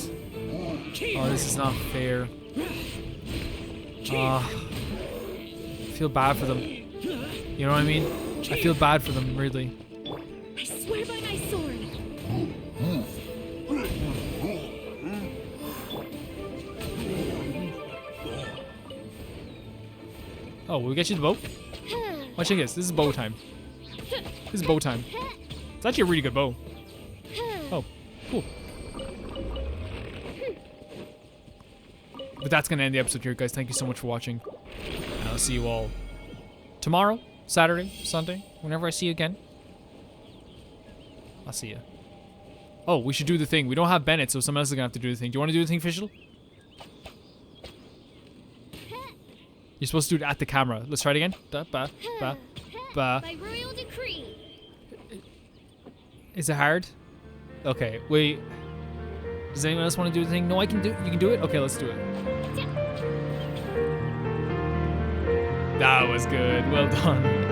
Oh, this is not fair. I feel bad for them. You know what I mean? I feel bad for them, really.
I swear by my sword.
Oh, will we get you the bow? Watch this. This is bow time. This is bow time. It's actually a really good bow. Oh, cool. But that's going to end the episode here, guys. Thank you so much for watching. And I'll see you all tomorrow, Saturday, Sunday, whenever I see you again. I'll see you. Oh, we should do the thing. We don't have Bennett, so someone else is going to have to do the thing. Do you want to do the thing, Fischl? You're supposed to do it at the camera. Let's try it again. Da, ba, ba, ba.
By royal decree.
Is it hard? Okay, wait. Does anyone else want to do the thing? No, I can do it. You can do it? Okay, let's do it. That was good. Well done.